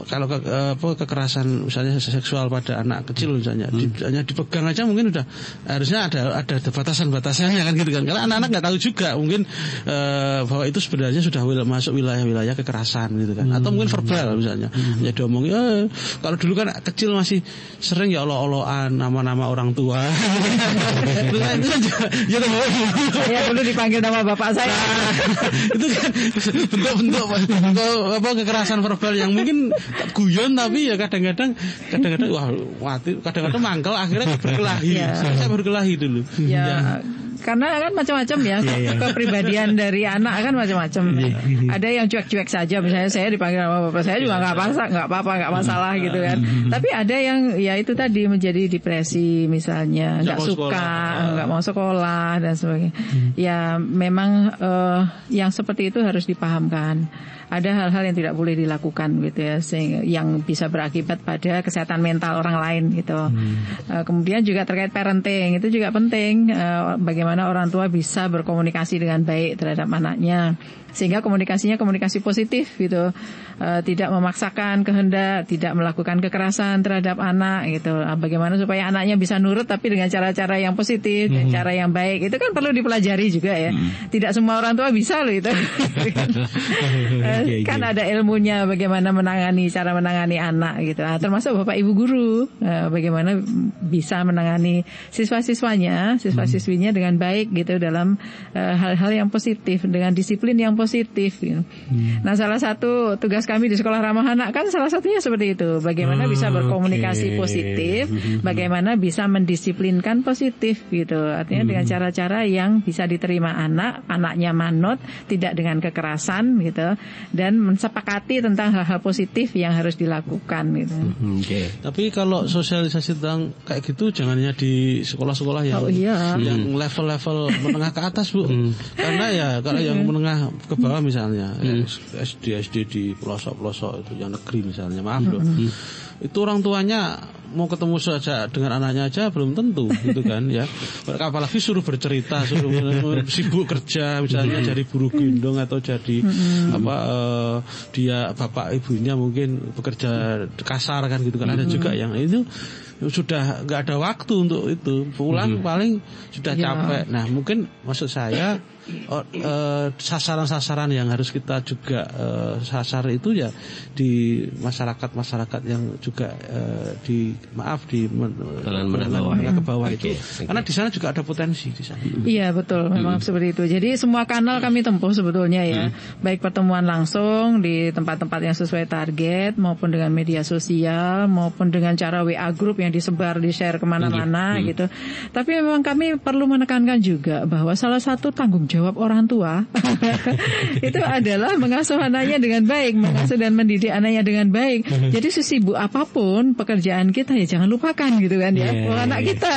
[SPEAKER 3] kalau kekerasan misalnya seksual pada anak kecil misalnya hanya dipegang aja mungkin udah harusnya ada batasan-batasannya kan gitu kan, karena anak-anak nggak tahu juga mungkin bahwa itu sebenarnya sudah masuk wilayah-wilayah kekerasan gitu kan, atau mungkin verbal misalnya ya diomongin kalau dulu kan kecil masih sering ya olo-oloan nama-nama orang tua
[SPEAKER 2] saya dulu dipanggil nama bapak saya
[SPEAKER 3] itu kan bentuk kekerasan verbal yang mungkin guyon, tapi ya kadang-kadang mangkel akhirnya berkelahi. Saya berkelahi dulu.
[SPEAKER 2] Ya. Karena kan macam-macam ya kepribadian dari anak kan macam-macam. Ada yang cuek-cuek saja, misalnya saya dipanggil sama bapak saya juga nggak apa-apa, nggak masalah gitu kan. Tapi ada yang ya itu tadi menjadi depresi misalnya, nggak suka, nggak mau sekolah dan sebagainya. Ya memang yang seperti itu harus dipahamkan. Ada hal-hal yang tidak boleh dilakukan gitu ya, yang bisa berakibat pada kesehatan mental orang lain gitu. Kemudian juga terkait parenting itu juga penting, bagaimana orang tua bisa berkomunikasi dengan baik terhadap anaknya, sehingga komunikasinya komunikasi positif gitu, tidak memaksakan kehendak, tidak melakukan kekerasan terhadap anak gitu. Bagaimana supaya anaknya bisa nurut tapi dengan cara-cara yang positif, cara yang baik, itu kan perlu dipelajari juga ya. Tidak semua orang tua bisa loh itu. Kan ada ilmunya bagaimana cara menangani anak gitu. Termasuk Bapak Ibu guru, bagaimana bisa menangani siswa-siswinya dengan baik gitu dalam hal-hal yang positif, dengan disiplin yang positif gitu. Nah, salah satu tugas kami di Sekolah Ramah Anak kan salah satunya seperti itu, bagaimana bisa berkomunikasi positif, bagaimana bisa mendisiplinkan positif gitu. Artinya dengan cara-cara yang bisa diterima anaknya manut, tidak dengan kekerasan gitu, dan mensepakati tentang hal-hal positif yang harus dilakukan gitu.
[SPEAKER 3] Tapi kalau sosialisasi tentang kayak gitu jangan hanya di sekolah-sekolah yang level-level menengah ke atas, Bu. Karena ya kalau yang menengah ke bawah misalnya, SD di pelosok-pelosok itu yang negeri misalnya, maaf loh. Itu orang tuanya mau ketemu saja dengan anaknya aja belum tentu gitu kan ya. Apalagi suruh bercerita, suruh sibuk kerja misalnya jadi buruh gendong atau jadi dia bapak ibunya mungkin bekerja kasar kan gitu kan. Ada juga yang itu sudah nggak ada waktu untuk itu, pulang paling sudah capek. Nah mungkin maksud saya sasaran-sasaran yang harus kita juga sasar itu ya di masyarakat yang juga di menengah ke bawah itu, karena di sana juga ada potensi di sana. Iya
[SPEAKER 2] betul, memang seperti itu. Jadi semua kanal kami tempuh sebetulnya ya, baik pertemuan langsung di tempat-tempat yang sesuai target, maupun dengan media sosial, maupun dengan cara WA group yang disebar, di-share kemana-mana gitu. Tapi memang kami perlu menekankan juga bahwa salah satu tanggung jawab orang tua itu adalah mengasuh anaknya dengan baik, mengasuh dan mendidik anaknya dengan baik. Jadi sesibuk apapun pekerjaan kita ya jangan lupakan gitu kan ya, anak kita.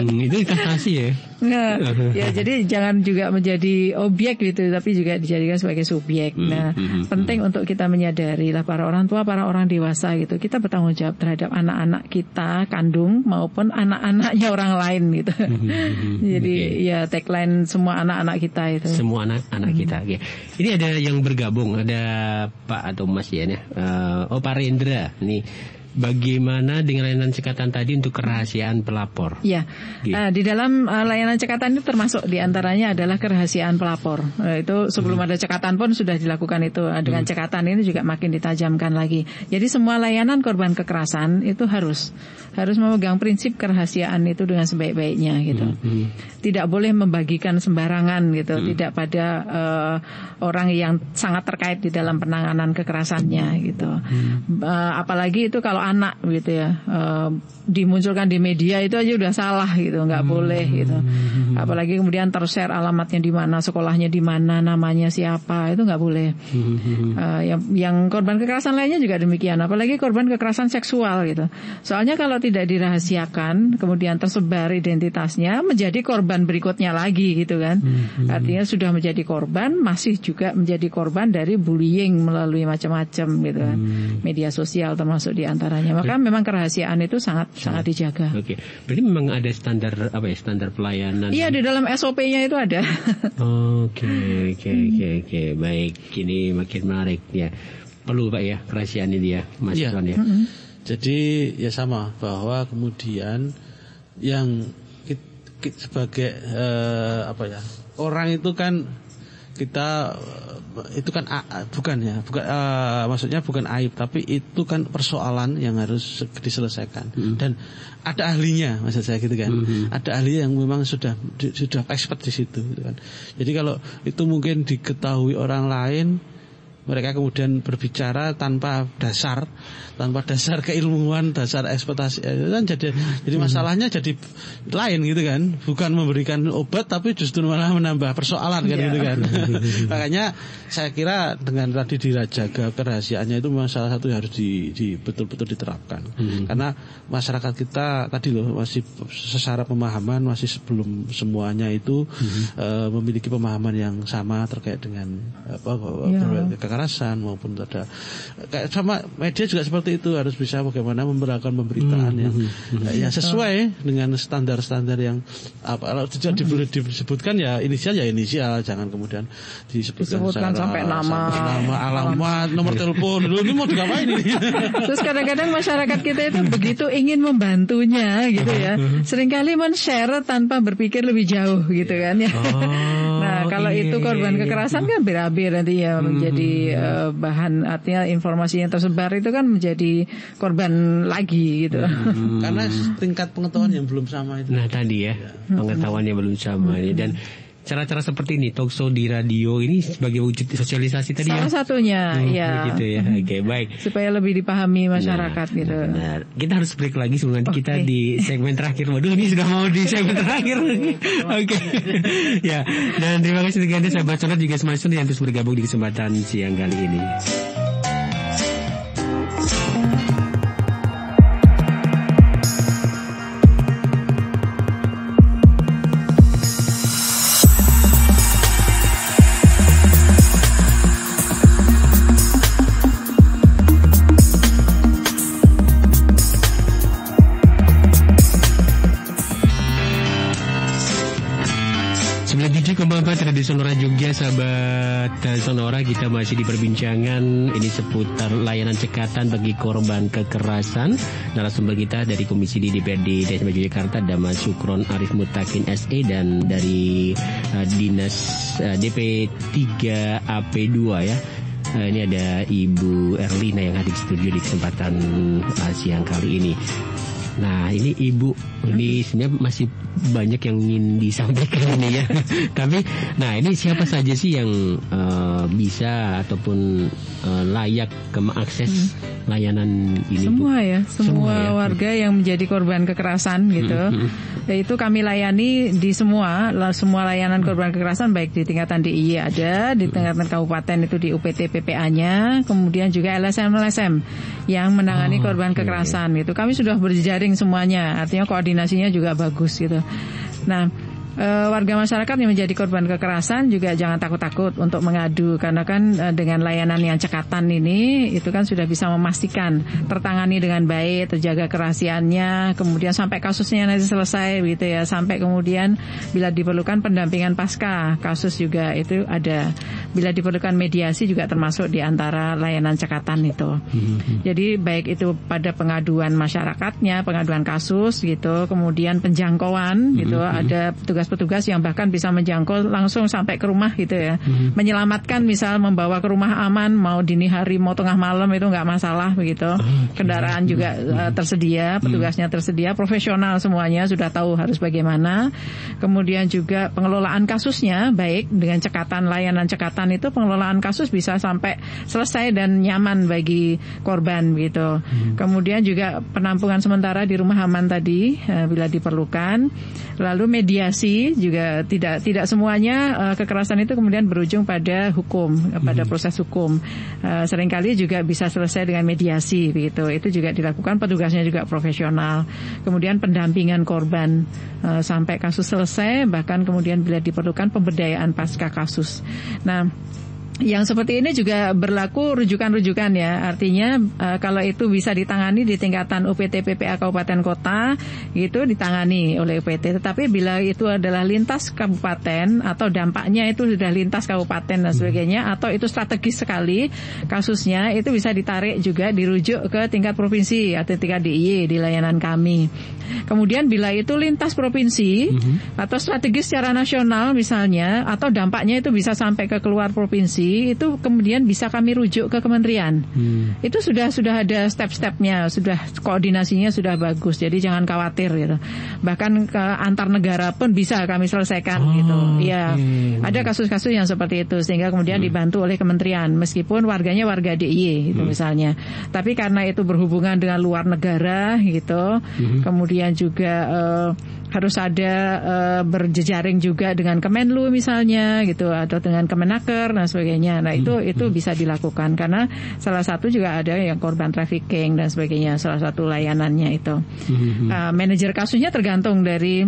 [SPEAKER 1] Itu investasi ya.
[SPEAKER 2] Nah, ya jadi jangan juga menjadi objek gitu, tapi juga dijadikan sebagai subjek. Nah, penting untuk kita menyadari lah para orang tua, para orang dewasa gitu, kita bertanggung jawab terhadap anak-anak kita kandung maupun anak-anaknya orang lain gitu. Jadi ya tagline semua anak-anak kita itu.
[SPEAKER 1] Semua anak-anak kita. Okay. Ini ada yang bergabung, ada Pak atau Mas ya, Pak Rendra nih. Bagaimana dengan layanan cekatan tadi untuk kerahasiaan pelapor?
[SPEAKER 2] Ya, di dalam layanan cekatan itu termasuk diantaranya adalah kerahasiaan pelapor. Itu sebelum ada cekatan pun sudah dilakukan itu. Dengan cekatan ini juga makin ditajamkan lagi. Jadi semua layanan korban kekerasan itu harus memegang prinsip kerahasiaan itu dengan sebaik-baiknya gitu. Tidak boleh membagikan sembarangan gitu. Tidak pada orang yang sangat terkait di dalam penanganan kekerasannya gitu. Apalagi itu kalau anak gitu ya, dimunculkan di media itu aja udah salah gitu, nggak boleh gitu. Apalagi kemudian tershare alamatnya di mana, sekolahnya di mana, namanya siapa, itu nggak boleh. Yang korban kekerasan lainnya juga demikian, apalagi korban kekerasan seksual gitu. Soalnya kalau tidak dirahasiakan, kemudian tersebar identitasnya, menjadi korban berikutnya lagi gitu kan. Artinya sudah menjadi korban, masih juga menjadi korban dari bullying melalui macam-macam gitu kan. Media sosial termasuk di antaranya. Maka memang kerahasiaan itu sangat dijaga.
[SPEAKER 1] Oke. Berarti memang ada standar standar pelayanan.
[SPEAKER 2] Iya, di dalam SOP-nya itu ada.
[SPEAKER 1] Oke. Baik, ini makin menarik ya. Perlu Pak ya kerahasiaan ini ya, Mas Ron ya.
[SPEAKER 3] Jadi ya sama, bahwa kemudian yang sebagai orang itu kan kita itu kan maksudnya bukan aib, tapi itu kan persoalan yang harus diselesaikan. Dan ada ahlinya, maksud saya gitu kan. Ada ahli yang memang sudah expert di situ gitu kan. Jadi kalau itu mungkin diketahui orang lain, mereka kemudian berbicara tanpa dasar keilmuan, dasar ekspektasi, kan jadi masalahnya jadi lain gitu kan, bukan memberikan obat tapi justru malah menambah persoalan kan gitu kan. Makanya saya kira dengan tadi dijaga kerahasiaannya itu memang salah satu yang harus betul-betul diterapkan. Karena masyarakat kita tadi loh masih secara pemahaman masih sebelum semuanya itu memiliki pemahaman yang sama terkait dengan kekerasan maupun ada kayak sama media juga seperti itu, harus bisa bagaimana melakukan pemberitaan yang sesuai dengan standar-standar yang kalau tidak disebutkan ya inisial, jangan kemudian disebutkan
[SPEAKER 2] sampai nama,
[SPEAKER 3] alamat, nomor telepon. Dulu ini mau diapain ini?
[SPEAKER 2] Terus kadang-kadang masyarakat kita itu begitu ingin membantunya gitu ya, seringkali men-share tanpa berpikir lebih jauh gitu kan ya. Nah kalau itu korban kekerasan kan berabe nanti ya menjadi bahan, artinya informasi yang tersebar itu kan menjadi korban lagi gitu.
[SPEAKER 3] Karena tingkat pengetahuan yang belum sama itu.
[SPEAKER 1] Nah tadi ya, pengetahuannya belum sama ya. Dan cara-cara seperti ini, talkshow di radio ini sebagai wujud sosialisasi tadi
[SPEAKER 2] salah satunya ya.
[SPEAKER 1] Gitu ya. Oke, baik.
[SPEAKER 2] Supaya lebih dipahami masyarakat gitu.
[SPEAKER 1] Benar. Kita harus break lagi sebelum nanti kita di segmen terakhir. Waduh, ini sudah mau di segmen terakhir. Oke. Ya, dan terima kasih juga Anda sahabat sonor juga semuanya yang terus bergabung di kesempatan siang kali ini. Di Sonora Jogja, sahabat Sonora, kita masih di perbincangan ini seputar layanan cekatan bagi korban kekerasan. Narasumber kita dari Komisi D DPRD Desa Yogyakarta, Damas Sukron Arif Mutakin SE, dan dari Dinas DP 3 AP2 ya. Ini ada Ibu Erlina yang hadir di studio di kesempatan siang kali ini. Nah ini Ibu, ini sebenarnya masih banyak yang ingin disampaikan ini ya. Tapi, nah ini siapa saja sih yang bisa ataupun layak mengakses layanan ini?
[SPEAKER 2] Semua ya, semua warga yang menjadi korban kekerasan gitu. Itu kami layani di semua layanan korban kekerasan, baik di tingkatan DIY ada, di tingkatan kabupaten itu di UPT PPA-nya, kemudian juga LSM yang menangani korban kekerasan gitu. Kami sudah berjejaring semuanya, artinya koordinasinya juga bagus gitu. Nah, warga masyarakat yang menjadi korban kekerasan juga jangan takut-takut untuk mengadu, karena kan dengan layanan yang cekatan ini itu kan sudah bisa memastikan tertangani dengan baik, terjaga kerahasiaannya, kemudian sampai kasusnya nanti selesai gitu ya, sampai kemudian bila diperlukan pendampingan pasca kasus juga itu ada, bila diperlukan mediasi juga termasuk di antara layanan cekatan itu. Jadi baik itu pada pengaduan masyarakatnya, pengaduan kasus gitu, kemudian penjangkauan gitu, ada petugas petugas yang bahkan bisa menjangkau langsung sampai ke rumah gitu ya. Menyelamatkan misal membawa ke rumah aman, mau dini hari mau tengah malam itu nggak masalah begitu. Kendaraan juga tersedia, petugasnya tersedia, profesional semuanya, sudah tahu harus bagaimana. Kemudian juga pengelolaan kasusnya baik dengan cekatan, layanan cekatan itu pengelolaan kasus bisa sampai selesai dan nyaman bagi korban gitu. Kemudian juga penampungan sementara di rumah aman tadi bila diperlukan. Lalu mediasi juga tidak semuanya kekerasan itu kemudian berujung pada hukum, pada proses hukum. Seringkali juga bisa selesai dengan mediasi begitu. Itu juga dilakukan, petugasnya juga profesional. Kemudian pendampingan korban sampai kasus selesai, bahkan kemudian bila diperlukan pemberdayaan pasca kasus. Nah, yang seperti ini juga berlaku rujukan-rujukan ya. Artinya kalau itu bisa ditangani di tingkatan UPT PPA Kabupaten Kota, itu ditangani oleh UPT. Tetapi bila itu adalah lintas kabupaten atau dampaknya itu sudah lintas kabupaten dan sebagainya, atau itu strategis sekali kasusnya, itu bisa ditarik juga dirujuk ke tingkat provinsi atau tingkat DIY di layanan kami. Kemudian bila itu lintas provinsi atau strategis secara nasional misalnya, atau dampaknya itu bisa sampai ke keluar provinsi, itu kemudian bisa kami rujuk ke kementerian. Itu sudah ada step-stepnya, sudah koordinasinya sudah bagus. Jadi jangan khawatir gitu. Bahkan ke antar negara pun bisa kami selesaikan gitu. Ya, ada kasus-kasus yang seperti itu sehingga kemudian dibantu oleh kementerian meskipun warganya warga DIY gitu misalnya. Tapi karena itu berhubungan dengan luar negara gitu. Kemudian juga harus ada berjejaring juga dengan Kemenlu misalnya gitu, atau dengan Kemenaker dan sebagainya. Nah itu bisa dilakukan karena salah satu juga ada yang korban trafficking dan sebagainya, salah satu layanannya itu. Manajer kasusnya tergantung dari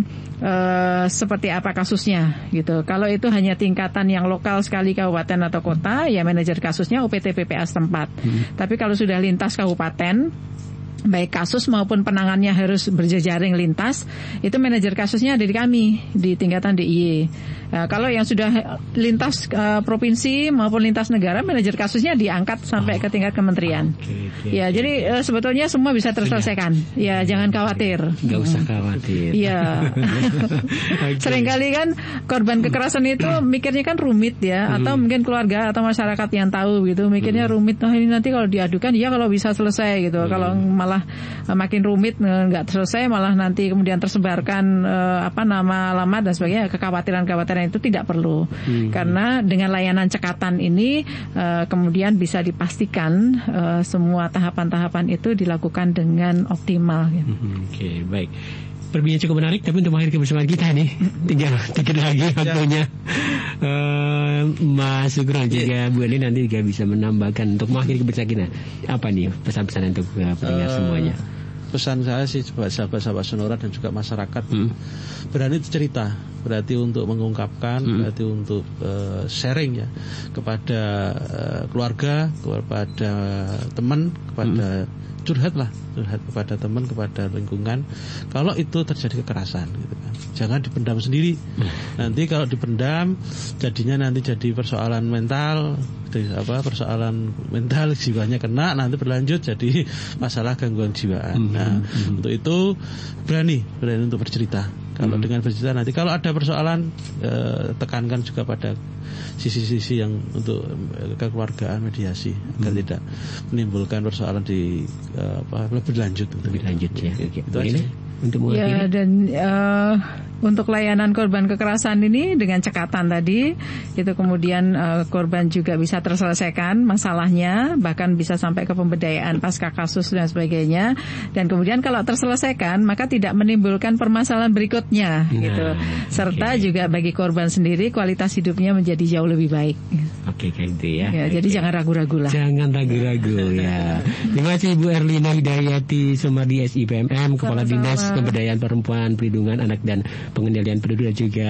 [SPEAKER 2] seperti apa kasusnya gitu. Kalau itu hanya tingkatan yang lokal sekali kabupaten atau kota, ya manajer kasusnya UPT PPA setempat. Tapi kalau sudah lintas kabupaten, baik kasus maupun penanganannya harus berjejaring lintas, itu manajer kasusnya ada di kami di tingkatan DIY. Kalau yang sudah lintas provinsi maupun lintas negara, manajer kasusnya diangkat sampai ke tingkat kementerian. Ya, jadi sebetulnya semua bisa terselesaikan. Ya, jangan khawatir.
[SPEAKER 1] Gak usah khawatir.
[SPEAKER 2] Iya. Seringkali kan korban kekerasan itu mikirnya kan rumit ya, atau mungkin keluarga atau masyarakat yang tahu gitu mikirnya rumit. Nah ini nanti kalau diadukan, ya kalau bisa selesai gitu. Kalau malah makin rumit nggak selesai, malah nanti kemudian tersebarkan nama alamat dan sebagainya, kekhawatiran itu tidak perlu. Karena dengan layanan cekatan ini kemudian bisa dipastikan semua tahapan-tahapan itu dilakukan dengan optimal.
[SPEAKER 1] Oke, baik. Perbincangan cukup menarik, tapi untuk mengakhiri kebersamaan kita nih tinggal dikit lagi waktunya. Mas Sugron juga Bu Eni nanti juga bisa menambahkan untuk mengakhiri kebersamaan kita. Apa nih pesan-pesan untuk pendengar semuanya?
[SPEAKER 3] Pesan saya sih buat sahabat-sahabat Sonora dan juga masyarakat, berani cerita, berarti untuk mengungkapkan, berarti untuk sharing ya kepada keluarga, kepada teman, kepada curhat kepada teman, kepada lingkungan. Kalau itu terjadi kekerasan gitu kan, jangan dipendam sendiri. Nanti kalau dipendam jadinya nanti jadi persoalan mental, persoalan mental, jiwanya kena, nanti berlanjut jadi masalah gangguan jiwaan. Nah, untuk itu berani untuk bercerita. Kalau dengan bercerita nanti kalau ada persoalan tekankan juga pada sisi-sisi yang untuk kekeluargaan, mediasi agar tidak menimbulkan persoalan di lebih lanjut
[SPEAKER 1] ya.
[SPEAKER 3] Itu aja.
[SPEAKER 2] Untuk ya, dan untuk layanan korban kekerasan ini dengan cekatan tadi itu kemudian korban juga bisa terselesaikan masalahnya, bahkan bisa sampai ke pemberdayaan pasca kasus dan sebagainya. Dan kemudian kalau terselesaikan maka tidak menimbulkan permasalahan berikutnya gitu. Serta juga bagi korban sendiri kualitas hidupnya menjadi jauh lebih baik.
[SPEAKER 1] Oke, kayak gitu ya.
[SPEAKER 2] Jadi jangan ragu-ragu lah.
[SPEAKER 1] Jangan ragu-ragu ya. Terima kasih Bu Erlina Hidayati Sumardi SIPMM, Kepala Dinas Pemberdayaan Perempuan, Perlindungan Anak dan Pengendalian Penduduk, dan juga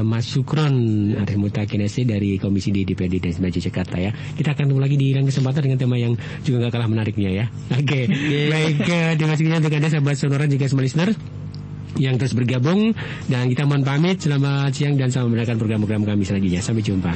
[SPEAKER 1] Mas Sugron Arif Mutakinese dari Komisi D DPRD Dki Jakarta ya. Kita akan ketemu lagi di lain kesempatan dengan tema yang juga gak kalah menariknya ya. Oke. Baik, terima kasih untuk Anda sahabat Sonora juga semua listener yang terus bergabung, dan kita mohon pamit. Selamat siang dan selamat mendengarkan program-program kami selanjutnya. Sampai jumpa.